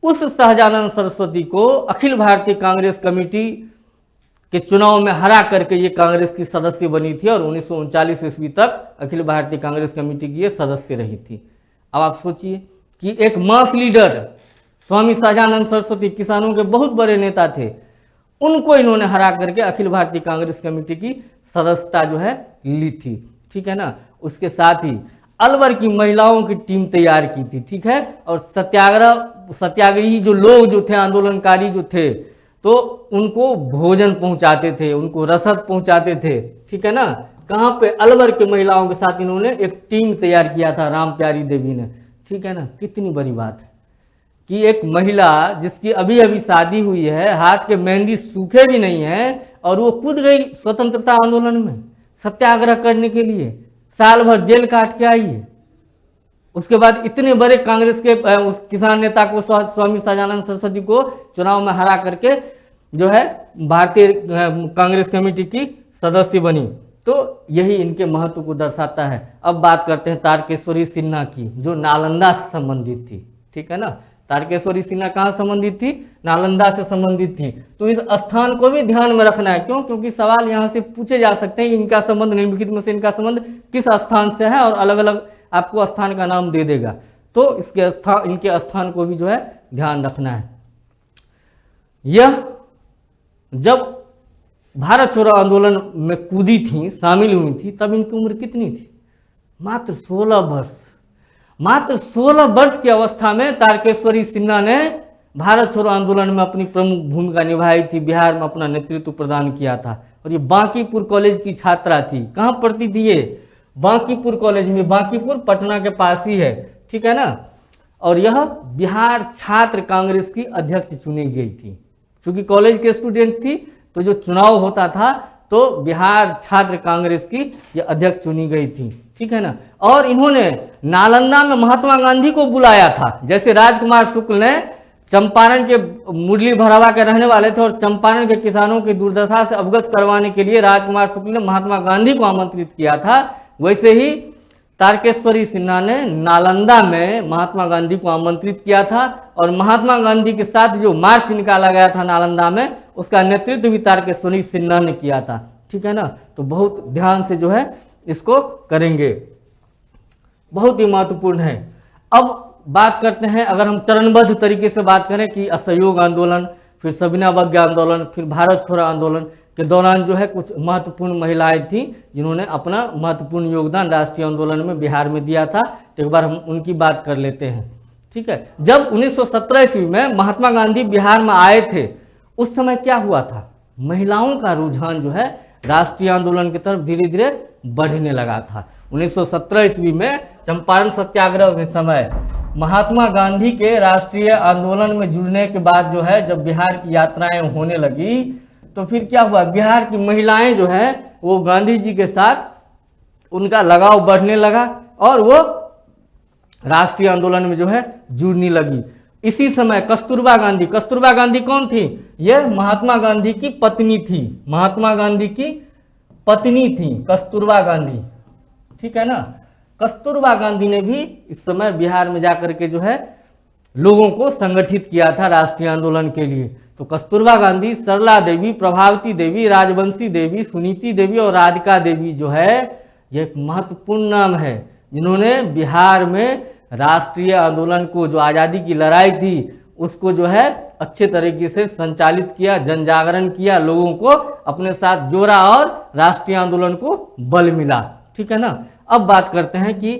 उस सहजानंद सरस्वती को अखिल भारतीय कांग्रेस कमेटी के चुनाव में हरा करके ये कांग्रेस की सदस्य बनी थी और 1939 ईस्वी तक अखिल भारतीय कांग्रेस कमेटी की ये सदस्य रही थी। अब आप सोचिए कि एक मास लीडर स्वामी सहजानंद सरस्वती किसानों के बहुत बड़े नेता थे, उनको इन्होंने हरा करके अखिल भारतीय कांग्रेस कमेटी की सदस्यता जो है ली थी, ठीक है ना। उसके साथ ही अलवर की महिलाओं की टीम तैयार की थी, ठीक है। और सत्याग्रही जो लोग जो थे, आंदोलनकारी जो थे, तो उनको भोजन पहुंचाते थे, उनको रसद पहुंचाते थे, ठीक है ना। कहाँ पे? अलवर के महिलाओं के साथ इन्होंने एक टीम तैयार किया था राम प्यारी देवी ने, ठीक है ना। कितनी बड़ी बात है कि एक महिला जिसकी अभी अभी शादी हुई है, हाथ के मेहंदी सूखे भी नहीं है और वो कूद गई स्वतंत्रता आंदोलन में सत्याग्रह करने के लिए, साल भर जेल काट के आई है। उसके बाद इतने बड़े कांग्रेस के उस किसान नेता को, स्वामी सहजानंद सरस्वती को चुनाव में हरा करके जो है भारतीय कांग्रेस कमेटी की सदस्य बनी। तो यही इनके महत्व को दर्शाता है। अब बात करते हैं तारकेश्वरी सिन्हा की, जो नालंदा से संबंधित थी, ठीक है ना। तारकेश्वरी सिन्हा कहाँ संबंधित थी? नालंदा से संबंधित थी। तो इस स्थान को भी ध्यान में रखना है, क्यों? क्योंकि सवाल यहाँ से पूछे जा सकते हैं कि इनका संबंध, निम्नलिखित में से इनका संबंध किस स्थान से है, और अलग अलग आपको स्थान का नाम दे देगा। तो इसके इनके स्थान को भी जो है ध्यान रखना है। यह जब भारत छोड़ो आंदोलन में कूदी थी, शामिल हुई थी, तब इनकी उम्र कितनी थी? मात्र 16 वर्ष। मात्र 16 वर्ष की अवस्था में तारकेश्वरी सिन्हा ने भारत छोड़ो आंदोलन में अपनी प्रमुख भूमिका निभाई थी, बिहार में अपना नेतृत्व प्रदान किया था। और ये बांकीपुर कॉलेज की छात्रा थी। कहाँ पढ़ती थी ये? बांकीपुर कॉलेज में। बांकीपुर पटना के पास ही है, ठीक है ना। और यह बिहार छात्र कांग्रेस की अध्यक्ष चुनी गई थी। चूंकि कॉलेज के स्टूडेंट थी, तो जो चुनाव होता था तो बिहार छात्र कांग्रेस की यह अध्यक्ष चुनी गई थी, ठीक है ना। और इन्होंने नालंदा में महात्मा गांधी को बुलाया था। जैसे राजकुमार शुक्ल ने चंपारण के मुरली भरावा के रहने वाले थे और चंपारण के किसानों की दुर्दशा से अवगत करवाने के लिए राजकुमार शुक्ल ने महात्मा गांधी को आमंत्रित किया था, वैसे ही तारकेश्वरी सिन्हा ने नालंदा में महात्मा गांधी को आमंत्रित किया था। और महात्मा गांधी के साथ जो मार्च निकाला गया था नालंदा में, उसका नेतृत्व भी तारकेश्वरी सिन्हा ने किया था, ठीक है ना। तो बहुत ध्यान से जो है इसको करेंगे। बहुत ही महत्वपूर्ण है। अब बात करते हैं, अगर हम चरणबद्ध तरीके से बात करें कि असहयोग आंदोलन, फिर सविना अवज्ञा आंदोलन, फिर भारत छोड़ो आंदोलन के दौरान जो है कुछ महत्वपूर्ण महिलाएं थी जिन्होंने अपना महत्वपूर्ण योगदान राष्ट्रीय आंदोलन में बिहार में दिया था। तो एक बार हम उनकी बात कर लेते हैं। ठीक है, जब 1917 ईस्वी में महात्मा गांधी बिहार में आए थे, उस समय क्या हुआ था, महिलाओं का रुझान जो है राष्ट्रीय आंदोलन की तरफ धीरे धीरे बढ़ने लगा था। 1917 ईस्वी में चंपारण सत्याग्रह के समय महात्मा गांधी के राष्ट्रीय आंदोलन में जुड़ने के बाद जो है जब बिहार की यात्राएं होने लगी, तो फिर क्या हुआ, बिहार की महिलाएं जो है वो गांधी जी के साथ उनका लगाव बढ़ने लगा और वो राष्ट्रीय आंदोलन में जो है जुड़ने लगी। इसी समय कस्तूरबा गांधी कौन थी, यह महात्मा गांधी की पत्नी थी, महात्मा गांधी की पत्नी थी कस्तूरबा गांधी। ठीक है ना, कस्तूरबा गांधी ने भी इस समय बिहार में जाकर के जो है लोगों को संगठित किया था राष्ट्रीय आंदोलन के लिए। तो कस्तूरबा गांधी, सरला देवी, प्रभावती देवी, राजवंशी देवी, सुनीति देवी और राधिका देवी जो है ये एक महत्वपूर्ण नाम है जिन्होंने बिहार में राष्ट्रीय आंदोलन को, जो आज़ादी की लड़ाई थी उसको जो है अच्छे तरीके से संचालित किया, जन जागरण किया, लोगों को अपने साथ जोड़ा और राष्ट्रीय आंदोलन को बल मिला। ठीक है ना। अब बात करते हैं कि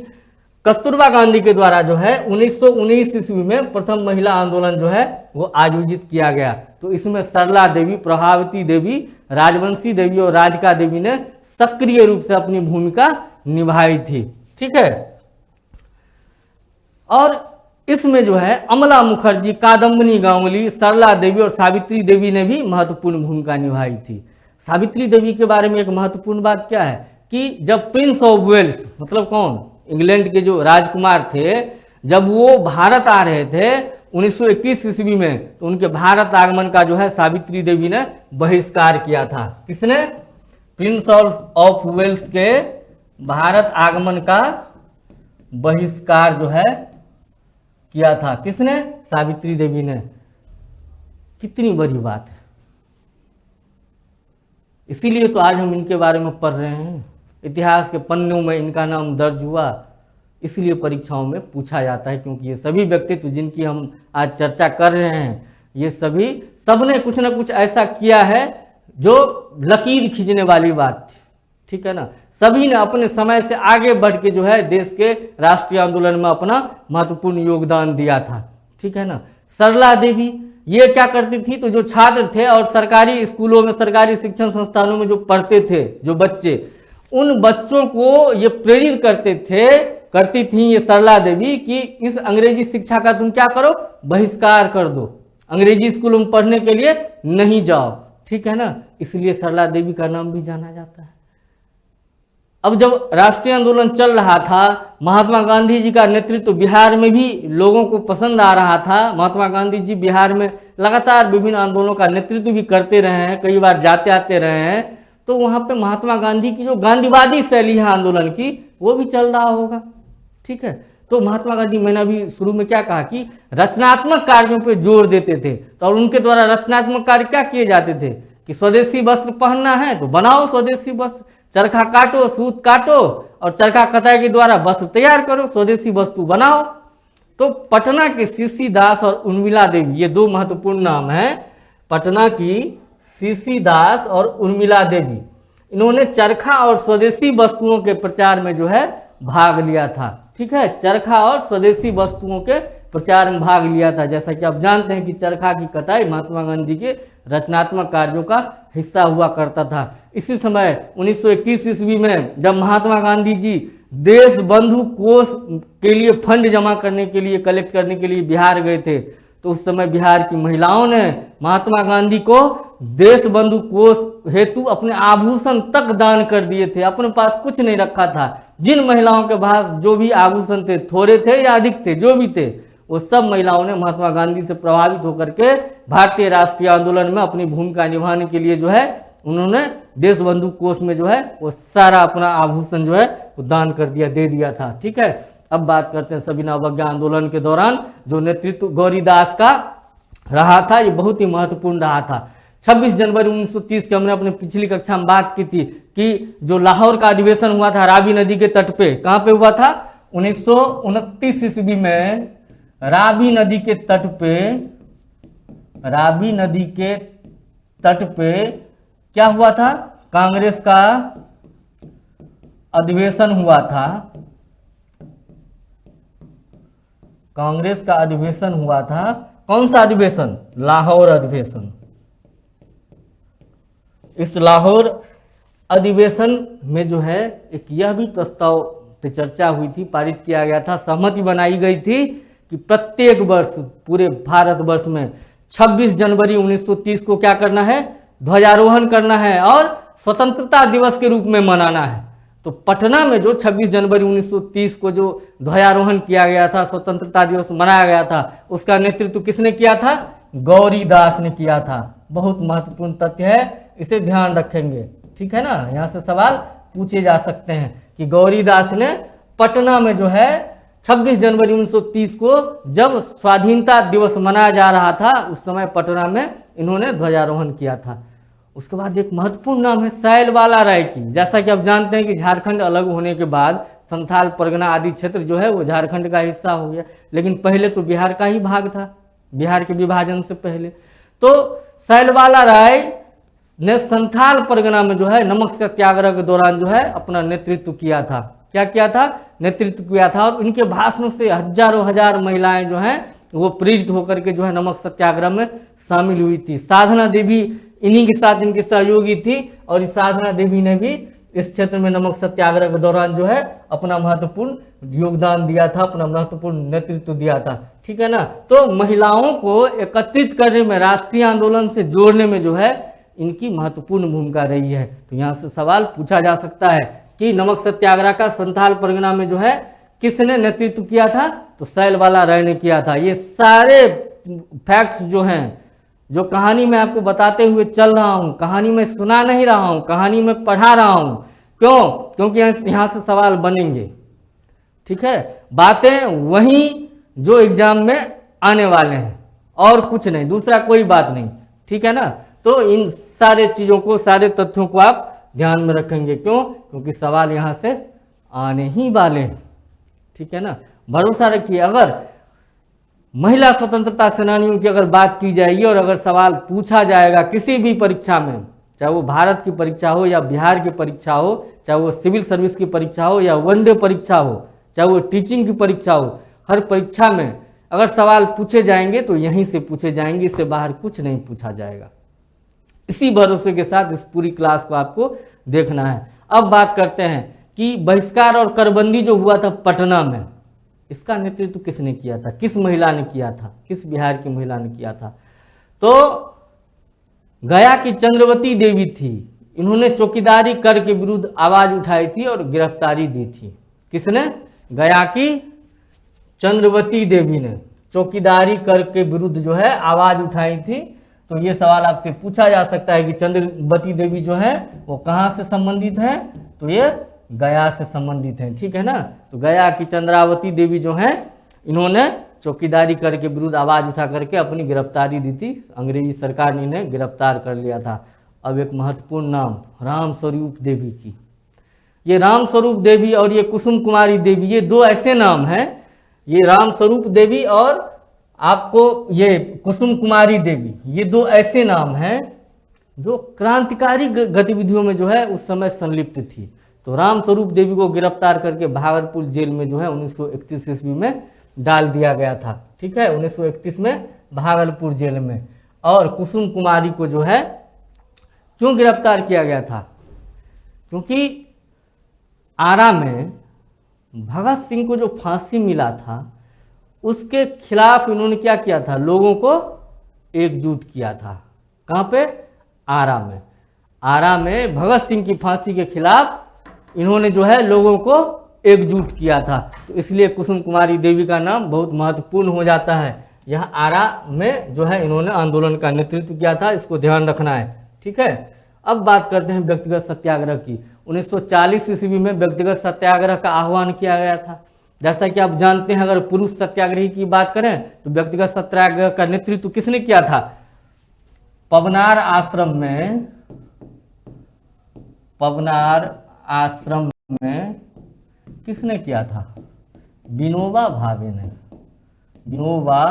कस्तूरबा गांधी के द्वारा जो है 1919 ईस्वी में प्रथम महिला आंदोलन जो है वो आयोजित किया गया। तो इसमें सरला देवी, प्रभावती देवी, राजवंशी देवी और राधिका देवी ने सक्रिय रूप से अपनी भूमिका निभाई थी। ठीक है, और इसमें जो है अमला मुखर्जी, कादम्बिनी गांगुली, सरला देवी और सावित्री देवी ने भी महत्वपूर्ण भूमिका निभाई थी। सावित्री देवी के बारे में एक महत्वपूर्ण बात क्या है कि जब प्रिंस ऑफ वेल्स, मतलब कौन, इंग्लैंड के जो राजकुमार थे, जब वो भारत आ रहे थे 1921 ईस्वी में, तो उनके भारत आगमन का जो है सावित्री देवी ने बहिष्कार किया था। किसने, प्रिंस ऑफ वेल्स के भारत आगमन का बहिष्कार जो है किया था। किसने, सावित्री देवी ने। कितनी बड़ी बात है, इसीलिए तो आज हम इनके बारे में पढ़ रहे हैं, इतिहास के पन्नों में इनका नाम दर्ज हुआ, इसलिए परीक्षाओं में पूछा जाता है, क्योंकि ये सभी व्यक्तित्व जिनकी हम आज चर्चा कर रहे हैं, ये सभी सबने कुछ ना कुछ ऐसा किया है जो लकीर खींचने वाली बात थी। ठीक है ना, सभी ने अपने समय से आगे बढ़ के जो है देश के राष्ट्रीय आंदोलन में अपना महत्वपूर्ण योगदान दिया था। ठीक है ना। सरला देवी ये क्या करती थी, तो जो छात्र थे और सरकारी स्कूलों में, सरकारी शिक्षण संस्थानों में जो पढ़ते थे जो बच्चे, उन बच्चों को ये प्रेरित करती थी ये सरला देवी कि इस अंग्रेजी शिक्षा का तुम क्या करो, बहिष्कार कर दो, अंग्रेजी स्कूलों में पढ़ने के लिए नहीं जाओ। ठीक है ना, इसलिए सरला देवी का नाम भी जाना जाता है। अब जब राष्ट्रीय आंदोलन चल रहा था, महात्मा गांधी जी का नेतृत्व बिहार में भी लोगों को पसंद आ रहा था। महात्मा गांधी जी बिहार में लगातार विभिन्न आंदोलनों का नेतृत्व भी करते रहे हैं, कई बार जाते आते रहे हैं, तो वहाँ पे महात्मा गांधी की जो गांधीवादी शैली है आंदोलन की, वो भी चल रहा होगा। ठीक है, तो महात्मा गांधी, मैंने अभी शुरू में क्या कहा कि रचनात्मक कार्यों पे जोर देते थे, तो और उनके द्वारा रचनात्मक कार्य क्या किए जाते थे कि स्वदेशी वस्त्र पहनना है तो बनाओ स्वदेशी वस्त्र, चरखा काटो, सूत काटो और चरखा कताई के द्वारा वस्त्र तैयार करो, स्वदेशी वस्तु बनाओ। तो पटना के सीसी दास और उर्मिला देवी, ये दो महत्वपूर्ण नाम हैं, पटना की सीसी दास और उर्मिला देवी, इन्होंने चरखा और स्वदेशी वस्तुओं के प्रचार में जो है भाग लिया था। ठीक है, चरखा और स्वदेशी वस्तुओं के प्रचार में भाग लिया था। जैसा कि आप जानते हैं कि चरखा की कताई महात्मा गांधी के रचनात्मक कार्यों का हिस्सा हुआ करता था। इसी समय 1921 ईस्वी में जब महात्मा गांधी जी देश बंधु कोष के लिए फंड जमा करने के लिए, कलेक्ट करने के लिए बिहार गए थे, तो उस समय बिहार की महिलाओं ने महात्मा गांधी को देश बंधु कोष हेतु अपने आभूषण तक दान कर दिए थे। अपने पास कुछ नहीं रखा था। जिन महिलाओं के पास जो भी आभूषण थे, थोड़े थे या अधिक थे, जो भी थे, वो सब महिलाओं ने महात्मा गांधी से प्रभावित होकर के भारतीय राष्ट्रीय आंदोलन में अपनी भूमिका निभाने के लिए जो है उन्होंने देश बंधु कोष में जो है वो सारा अपना आभूषण जो है वो दान कर दिया, दे दिया था। ठीक है, अब बात करते हैं सविना अवज्ञा आंदोलन के दौरान जो नेतृत्व गौरीदास का रहा था, ये बहुत ही महत्वपूर्ण रहा था। 26 जनवरी 1930 की हमने अपने पिछली कक्षा में बात की थी कि जो लाहौर का अधिवेशन हुआ था रावी नदी के तट पे, कहाँ पे हुआ था, 1929 ईस्वी में रावी नदी के तट पे, रावी नदी के तट पे क्या हुआ था? कांग्रेस का अधिवेशन हुआ था। कांग्रेस का अधिवेशन हुआ था। कौन सा अधिवेशन? लाहौर अधिवेशन। इस लाहौर अधिवेशन में जो है एक यह भी प्रस्ताव पे चर्चा हुई थी, पारित किया गया था, सहमति बनाई गई थी कि प्रत्येक वर्ष पूरे भारतवर्ष में 26 जनवरी 1930 को क्या करना है? ध्वजारोहण करना है और स्वतंत्रता दिवस के रूप में मनाना है। तो पटना में जो 26 जनवरी 1930 को जो ध्वजारोहण किया गया था, स्वतंत्रता दिवस मनाया गया था, उसका नेतृत्व किसने किया था? गौरीदास ने किया था। बहुत महत्वपूर्ण तथ्य है, इसे ध्यान रखेंगे, ठीक है ना। यहाँ से सवाल पूछे जा सकते हैं कि गौरीदास ने पटना में जो है 26 जनवरी 1930 को जब स्वाधीनता दिवस मनाया जा रहा था, उस समय पटना में इन्होंने ध्वजारोहण किया था। उसके बाद एक महत्वपूर्ण नाम है सैलवाला राय की। जैसा कि आप जानते हैं कि झारखंड अलग होने के बाद संथाल परगना आदि क्षेत्र जो है वो झारखंड का हिस्सा हो गया, लेकिन पहले तो बिहार का ही भाग था, बिहार के विभाजन से पहले। तो सैलवाला राय ने संथाल परगना में जो है नमक सत्याग्रह के दौरान जो है अपना नेतृत्व किया था। क्या किया था? नेतृत्व किया था। और इनके भाषणों से हजारों हजार महिलाएं जो हैं वो प्रेरित होकर के जो है नमक सत्याग्रह में शामिल हुई थी। साधना देवी इन्हीं के साथ इनकी सहयोगी थी और इस साधना देवी ने भी इस क्षेत्र में नमक सत्याग्रह के दौरान जो है अपना महत्वपूर्ण योगदान दिया था, अपना महत्वपूर्ण नेतृत्व दिया था, ठीक है ना। तो महिलाओं को एकत्रित करने में, राष्ट्रीय आंदोलन से जोड़ने में जो है इनकी महत्वपूर्ण भूमिका रही है। तो यहाँ से सवाल पूछा जा सकता है कि नमक सत्याग्रह का संथाल परगना में जो है किसने नेतृत्व किया था? तो सैलवाला राय ने किया था। ये सारे फैक्ट्स जो हैं, जो कहानी मैं आपको बताते हुए चल रहा हूं, कहानी में सुना नहीं रहा हूं, कहानी में पढ़ा रहा हूं। क्यों? क्योंकि यहां से सवाल बनेंगे, ठीक है। बातें वही जो एग्जाम में आने वाले हैं और कुछ नहीं, दूसरा कोई बात नहीं, ठीक है ना। तो इन सारे चीजों को, सारे तथ्यों को आप ध्यान में रखेंगे। क्यों? क्योंकि सवाल यहां से आने ही वाले हैं, ठीक है ना। भरोसा रखिए, अगर महिला स्वतंत्रता सेनानियों की अगर बात की जाएगी और अगर सवाल पूछा जाएगा किसी भी परीक्षा में, चाहे वो भारत की परीक्षा हो या बिहार की परीक्षा हो, चाहे वो सिविल सर्विस की परीक्षा हो या वनडे परीक्षा हो, चाहे वो टीचिंग की परीक्षा हो, हर परीक्षा में अगर सवाल पूछे जाएंगे तो यहीं से पूछे जाएंगे, इससे बाहर कुछ नहीं पूछा जाएगा। इसी भरोसे के साथ इस पूरी क्लास को आपको देखना है। अब बात करते हैं कि बहिष्कार और करबंदी जो हुआ था पटना में, इसका नेतृत्व किसने किया था? किस महिला ने किया था? किस बिहार की महिला ने किया था? तो गया की चंद्रवती देवी थी। इन्होंने चौकीदारी कर के विरुद्ध आवाज उठाई थी और गिरफ्तारी दी थी। किसने? गया की चंद्रवती देवी ने चौकीदारी कर के विरुद्ध जो है आवाज उठाई थी। तो ये सवाल आपसे पूछा जा सकता है कि चंद्रवती देवी जो है वो कहाँ से संबंधित है? तो ये गया से संबंधित हैं, ठीक है ना। तो गया की चंद्रावती देवी जो हैं, इन्होंने चौकीदारी करके विरुद्ध आवाज उठा करके अपनी गिरफ्तारी दी थी। अंग्रेजी सरकार ने इन्हें गिरफ्तार कर लिया था। अब एक महत्वपूर्ण नाम रामस्वरूप देवी की। ये रामस्वरूप देवी और ये कुसुम कुमारी देवी, ये दो ऐसे नाम हैं, ये रामस्वरूप देवी और आपको ये कुसुम कुमारी देवी, ये दो ऐसे नाम हैं जो क्रांतिकारी गतिविधियों में जो है उस समय संलिप्त थी। तो रामस्वरूप देवी को गिरफ्तार करके भागलपुर जेल में जो है 1931 ईस्वी में डाल दिया गया था, ठीक है, 1931 में भागलपुर जेल में। और कुसुम कुमारी को जो है क्यों गिरफ्तार किया गया था? क्योंकि आरा में भगत सिंह को जो फांसी मिला था उसके खिलाफ इन्होंने क्या किया था? लोगों को एकजुट किया था। कहाँ पे? आरा में। आरा में भगत सिंह की फांसी के खिलाफ इन्होंने जो है लोगों को एकजुट किया था। तो इसलिए कुसुम कुमारी देवी का नाम बहुत महत्वपूर्ण हो जाता है। यह आरा में जो है इन्होंने आंदोलन का नेतृत्व किया था, इसको ध्यान रखना है, ठीक है। अब बात करते हैं व्यक्तिगत सत्याग्रह की। 1940 ईस्वी में व्यक्तिगत सत्याग्रह का आह्वान किया गया था। जैसा कि आप जानते हैं, अगर पुरुष सत्याग्रही की बात करें तो व्यक्तिगत सत्याग्रह का नेतृत्व किसने किया था? पवनार आश्रम में, पवनार आश्रम में किसने किया था? विनोबा भावे ने, विनोबा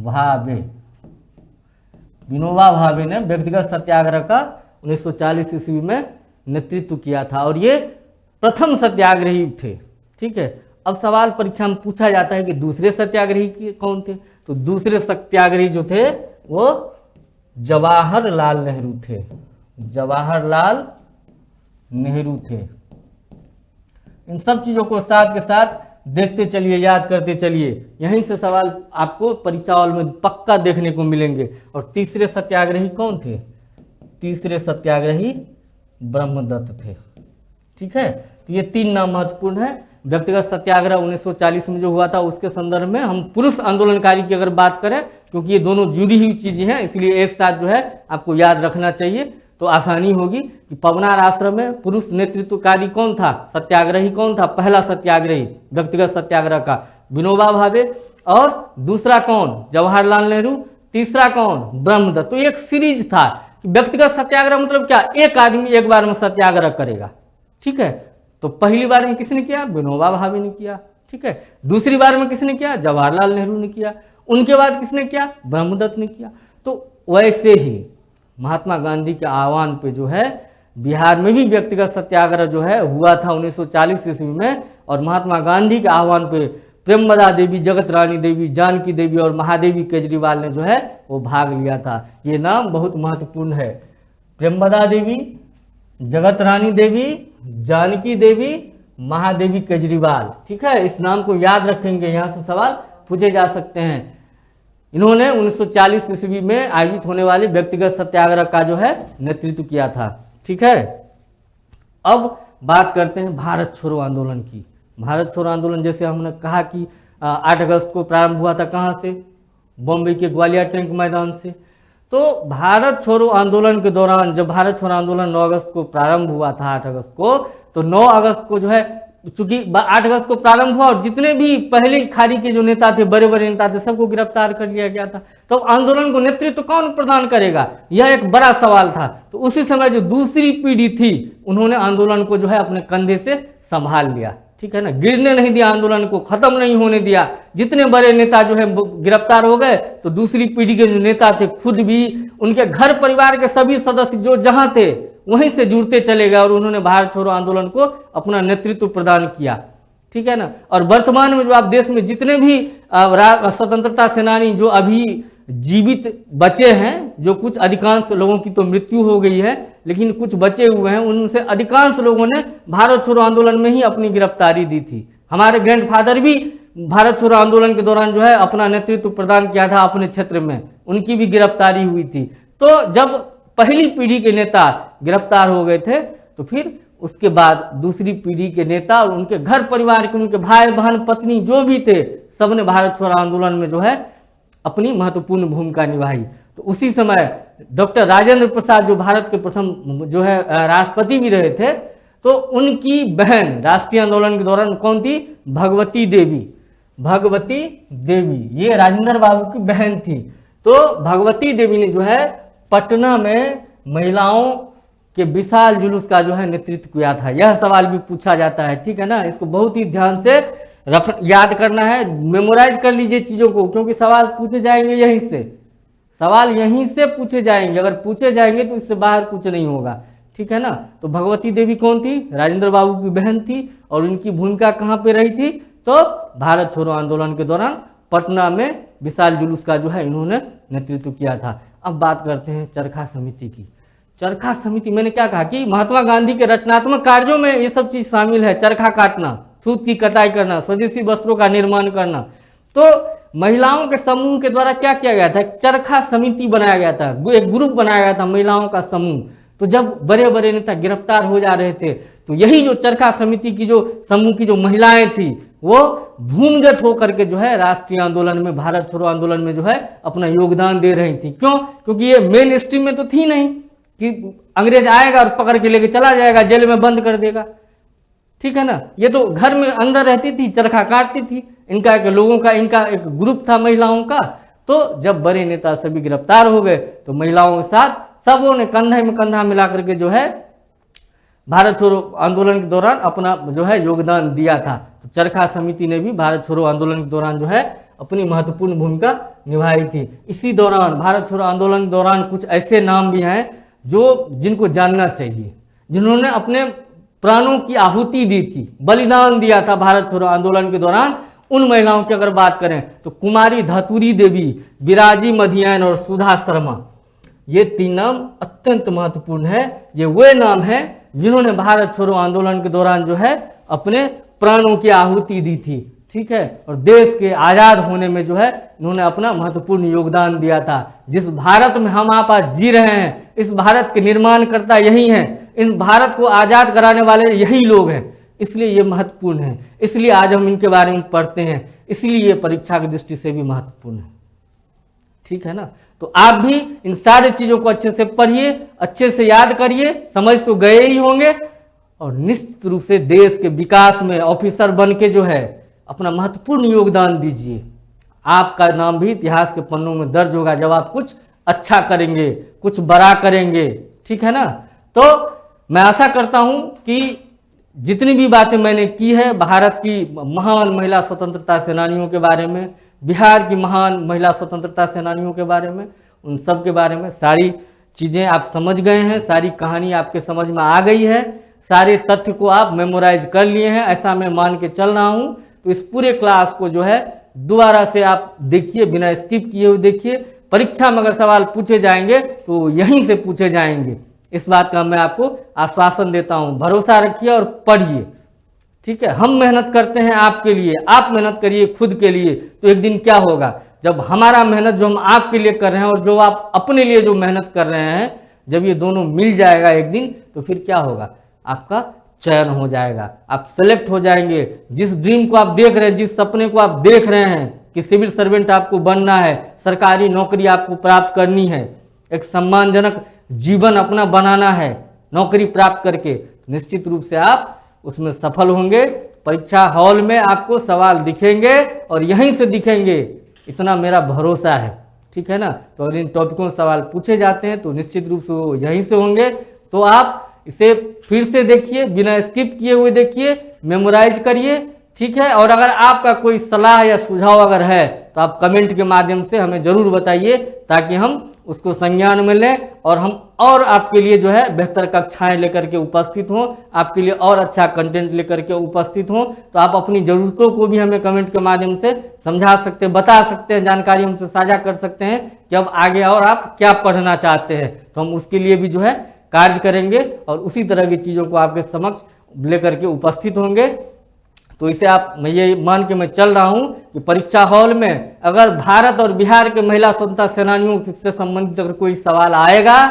भावे, विनोबा भावे ने व्यक्तिगत सत्याग्रह का 1940 ईस्वी में नेतृत्व किया था और ये प्रथम सत्याग्रही थे। ठीक है, अब सवाल परीक्षा में पूछा जाता है कि दूसरे सत्याग्रही कौन थे, तो दूसरे सत्याग्रही जो थे वो जवाहरलाल नेहरू थे, जवाहरलाल नेहरू थे। इन सब चीजों को साथ के साथ देखते चलिए, याद करते चलिए, यहीं से सवाल आपको परीक्षा हॉल में पक्का देखने को मिलेंगे। और तीसरे सत्याग्रही कौन थे? तीसरे सत्याग्रही ब्रह्मदत्त थे। ठीक है, तो ये तीन नाम महत्वपूर्ण है। व्यक्तिगत सत्याग्रह 1940 में जो हुआ था उसके संदर्भ में हम पुरुष आंदोलनकारी की अगर बात करें, क्योंकि ये दोनों जुड़ी हुई चीजें हैं, इसलिए एक साथ जो है आपको याद रखना चाहिए तो आसानी होगी कि पवनार आश्रम में पुरुष नेतृत्वकारी कौन था, सत्याग्रही कौन था? पहला सत्याग्रही व्यक्तिगत सत्याग्रह का विनोबा भावे, और दूसरा कौन? जवाहरलाल नेहरू, तीसरा कौन? ब्रह्मदत्त। तो एक सीरीज था कि व्यक्तिगत सत्याग्रह मतलब क्या, एक आदमी एक बार में सत्याग्रह करेगा। ठीक है, तो पहली बार में किसने किया? विनोबा भावे ने किया। ठीक है, दूसरी बार में किसने किया? जवाहरलाल नेहरू ने किया। उनके बाद किसने किया? ब्रह्मदत्त ने किया। तो वैसे ही महात्मा गांधी के आह्वान पे जो है बिहार में भी व्यक्तिगत सत्याग्रह जो है हुआ था 1940 ईस्वी में, और महात्मा गांधी के आह्वान पे प्रेमदा देवी, जगत रानी देवी, जानकी देवी और महादेवी केजरीवाल ने जो है वो भाग लिया था। ये नाम बहुत महत्वपूर्ण है, प्रेमदा देवी, जगत रानी देवी, जानकी देवी, महादेवी केजरीवाल। ठीक है, इस नाम को याद रखेंगे, यहाँ से सवाल पूछे जा सकते हैं। इन्होंने 1940 ईस्वी में आयोजित होने वाले व्यक्तिगत सत्याग्रह का जो है नेतृत्व किया था। ठीक है, अब बात करते हैं भारत छोड़ो आंदोलन की। भारत छोड़ो आंदोलन जैसे हमने कहा कि 8 अगस्त को प्रारंभ हुआ था, कहाँ से? बॉम्बे के ग्वालियर टैंक मैदान से। तो भारत छोड़ो आंदोलन के दौरान, जब भारत छोड़ो आंदोलन 9 अगस्त को प्रारंभ हुआ था, 8 अगस्त को, तो 9 अगस्त को जो है चूंकि 8 अगस्त को प्रारंभ हुआ और जितने भी पहले खाड़ी के जो नेता थे, बड़े बड़े नेता थे, सबको गिरफ्तार कर लिया गया था। तो आंदोलन को नेतृत्व कौन प्रदान करेगा, यह एक बड़ा सवाल था। तो उसी समय जो दूसरी पीढ़ी थी, उन्होंने आंदोलन को जो है अपने कंधे से संभाल लिया। ठीक है ना, गिरने नहीं दिया, आंदोलन को खत्म नहीं होने दिया। जितने बड़े नेता जो है गिरफ्तार हो गए, तो दूसरी पीढ़ी के जो नेता थे, खुद भी, उनके घर परिवार के सभी सदस्य जो जहां थे वहीं से जुड़ते चले गए और उन्होंने भारत छोड़ो आंदोलन को अपना नेतृत्व प्रदान किया। ठीक है ना, और वर्तमान में जो आप देश में जितने भी स्वतंत्रता सेनानी जो अभी जीवित बचे हैं, जो कुछ अधिकांश लोगों की तो मृत्यु हो गई है, लेकिन कुछ बचे हुए हैं, उनसे अधिकांश लोगों ने भारत छोड़ो आंदोलन में ही अपनी गिरफ्तारी दी थी। हमारे ग्रैंडफादर भी भारत छोड़ो आंदोलन के दौरान जो है अपना नेतृत्व प्रदान किया था अपने क्षेत्र में, उनकी भी गिरफ्तारी हुई थी। तो जब पहली पीढ़ी के नेता गिरफ्तार हो गए थे, तो फिर उसके बाद दूसरी पीढ़ी के नेता और उनके घर परिवार के, उनके भाई बहन पत्नी जो भी थे, सबने भारत छोड़ो आंदोलन में जो है अपनी महत्वपूर्ण भूमिका निभाई। तो उसी समय डॉक्टर राजेंद्र प्रसाद जो भारत के प्रथम जो है राष्ट्रपति भी रहे थे, तो उनकी बहन राष्ट्रीय आंदोलन के दौरान कौन थी? भगवती देवी। भगवती देवी ये राजेंद्र बाबू की बहन थी। तो भगवती देवी ने जो है पटना में महिलाओं के विशाल जुलूस का जो है नेतृत्व किया था। यह सवाल भी पूछा जाता है। ठीक है ना, इसको बहुत ही ध्यान से याद करना है, मेमोराइज कर लीजिए चीजों को, क्योंकि सवाल पूछे जाएंगे यहीं से, सवाल यहीं से पूछे जाएंगे। अगर पूछे जाएंगे तो इससे बाहर कुछ नहीं होगा। ठीक है ना, तो भगवती देवी कौन थी? राजेंद्र बाबू की बहन थी। और उनकी भूमिका कहाँ पे रही थी? तो भारत छोड़ो आंदोलन के दौरान पटना में विशाल जुलूस का जो है इन्होंने नेतृत्व किया था। अब बात करते हैं चरखा समिति की। चरखा समिति, मैंने क्या कहा कि महात्मा गांधी के रचनात्मक कार्यों में ये सब चीज शामिल है। चरखा काटना, सूत की कटाई करना, स्वदेशी वस्त्रों का निर्माण करना। तो महिलाओं के समूह के द्वारा क्या किया गया था? चरखा समिति बनाया गया था, एक ग्रुप बनाया गया था महिलाओं का समूह। तो जब बड़े बड़े नेता गिरफ्तार हो जा रहे थे, तो यही जो चरखा समिति की जो समूह की जो महिलाएं थी, वो भूमिगत होकर के जो है राष्ट्रीय आंदोलन में, भारत छोड़ो आंदोलन में जो है अपना योगदान दे रही थी। क्यों? क्योंकि ये मेन स्ट्रीम में तो थी नहीं कि अंग्रेज आएगा और पकड़ के लेके चला जाएगा, जेल में बंद कर देगा। ठीक है ना, ये तो घर में अंदर रहती थी, चरखा काटती थी। इनका एक लोगों का, इनका एक ग्रुप था महिलाओं का। तो जब बड़े नेता सभी गिरफ्तार हो गए, तो महिलाओं के साथ सबों ने कंधे में कंधा मिलाकर के जो है भारत छोड़ो आंदोलन के दौरान अपना जो है योगदान दिया था। तो चरखा समिति ने भी भारत छोड़ो आंदोलन के दौरान जो है अपनी महत्वपूर्ण भूमिका निभाई थी। इसी दौरान भारत छोड़ो आंदोलन के दौरान कुछ ऐसे नाम भी हैं जो जिनको जानना चाहिए, जिन्होंने अपने प्राणों की आहुति दी थी, बलिदान दिया था भारत छोड़ो आंदोलन के दौरान। उन महिलाओं की अगर बात करें तो कुमारी धतुरी देवी, बिराजी मधियान और सुधा शर्मा, ये 3 नाम अत्यंत महत्वपूर्ण है। ये वे नाम हैं जिन्होंने भारत छोड़ो आंदोलन के दौरान जो है अपने प्राणों की आहुति दी थी, ठीक है, और देश के आज़ाद होने में जो है इन्होंने अपना महत्वपूर्ण योगदान दिया था। जिस भारत में हम आप आज जी रहे हैं, इस भारत के निर्माणकर्ता यही हैं, इस भारत को आज़ाद कराने वाले यही लोग हैं, इसलिए ये महत्वपूर्ण है, इसलिए आज हम इनके बारे में पढ़ते हैं, इसलिए ये परीक्षा की दृष्टि से भी महत्वपूर्ण है, ठीक है ना। तो आप भी इन सारी चीज़ों को अच्छे से पढ़िए, अच्छे से याद करिए, समझ तो गए ही होंगे, और निश्चित रूप से देश के विकास में ऑफिसर बन के जो है अपना महत्वपूर्ण योगदान दीजिए। आपका नाम भी इतिहास के पन्नों में दर्ज होगा जब आप कुछ अच्छा करेंगे, कुछ बड़ा करेंगे, ठीक है ना। तो मैं आशा करता हूं कि जितनी भी बातें मैंने की है भारत की महान महिला स्वतंत्रता सेनानियों के बारे में, बिहार की महान महिला स्वतंत्रता सेनानियों के बारे में, उन सब के बारे में सारी चीज़ें आप समझ गए हैं, सारी कहानी आपके समझ में आ गई है, सारे तथ्य को आप मेमोराइज कर लिए हैं, ऐसा मैं मान के चल रहा हूं। तो इस पूरे क्लास को जो है दोबारा से आप देखिए, बिना स्किप किए हुए देखिए। परीक्षा में अगर सवाल पूछे जाएंगे तो यहीं से पूछे जाएंगे, इस बात का मैं आपको आश्वासन देता हूं। भरोसा रखिए और पढ़िए, ठीक है। हम मेहनत करते हैं आपके लिए, आप मेहनत करिए खुद के लिए। तो एक दिन क्या होगा, जब हमारा मेहनत जो हम आपके लिए कर रहे हैं और जो आप अपने लिए जो मेहनत कर रहे हैं, जब ये दोनों मिल जाएगा एक दिन, तो फिर क्या होगा, आपका चयन हो जाएगा, आप सेलेक्ट हो जाएंगे। जिस ड्रीम को आप देख रहे हैं, जिस सपने को आप देख रहे हैं कि सिविल सर्वेंट आपको बनना है, सरकारी नौकरी आपको प्राप्त करनी है, एक सम्मानजनक जीवन अपना बनाना है नौकरी प्राप्त करके, निश्चित रूप से आप उसमें सफल होंगे। परीक्षा हॉल में आपको सवाल दिखेंगे और यहीं से दिखेंगे, इतना मेरा भरोसा है, ठीक है ना। तो अगर इन टॉपिकों से सवाल पूछे जाते हैं तो निश्चित रूप से वो यहीं से होंगे। तो आप इसे फिर से देखिए, बिना स्किप किए हुए देखिए, मेमोराइज करिए, ठीक है। और अगर आपका कोई सलाह या सुझाव अगर है तो आप कमेंट के माध्यम से हमें जरूर बताइए, ताकि हम उसको संज्ञान में लें और हम और आपके लिए जो है बेहतर कक्षाएं लेकर के उपस्थित हों, आपके लिए और अच्छा कंटेंट लेकर के उपस्थित हों। तो आप अपनी ज़रूरतों को भी हमें कमेंट के माध्यम से समझा सकते हैं, बता सकते हैं, जानकारी हमसे साझा कर सकते हैं कि अब आगे और आप क्या पढ़ना चाहते हैं। तो हम उसके लिए भी जो है कार्य करेंगे और उसी तरह की चीज़ों को आपके समक्ष लेकर के उपस्थित होंगे। तो इसे आप, मैं ये मान के मैं चल रहा हूँ कि परीक्षा हॉल में अगर भारत और बिहार के महिला स्वतंत्रता सेनानियों से संबंधित अगर कोई सवाल आएगा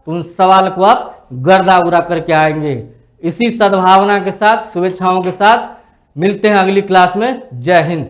तो उन सवाल को आप गर्दा उड़ा करके आएंगे। इसी सद्भावना के साथ, शुभेच्छाओं के साथ मिलते हैं अगली क्लास में। जय हिंद।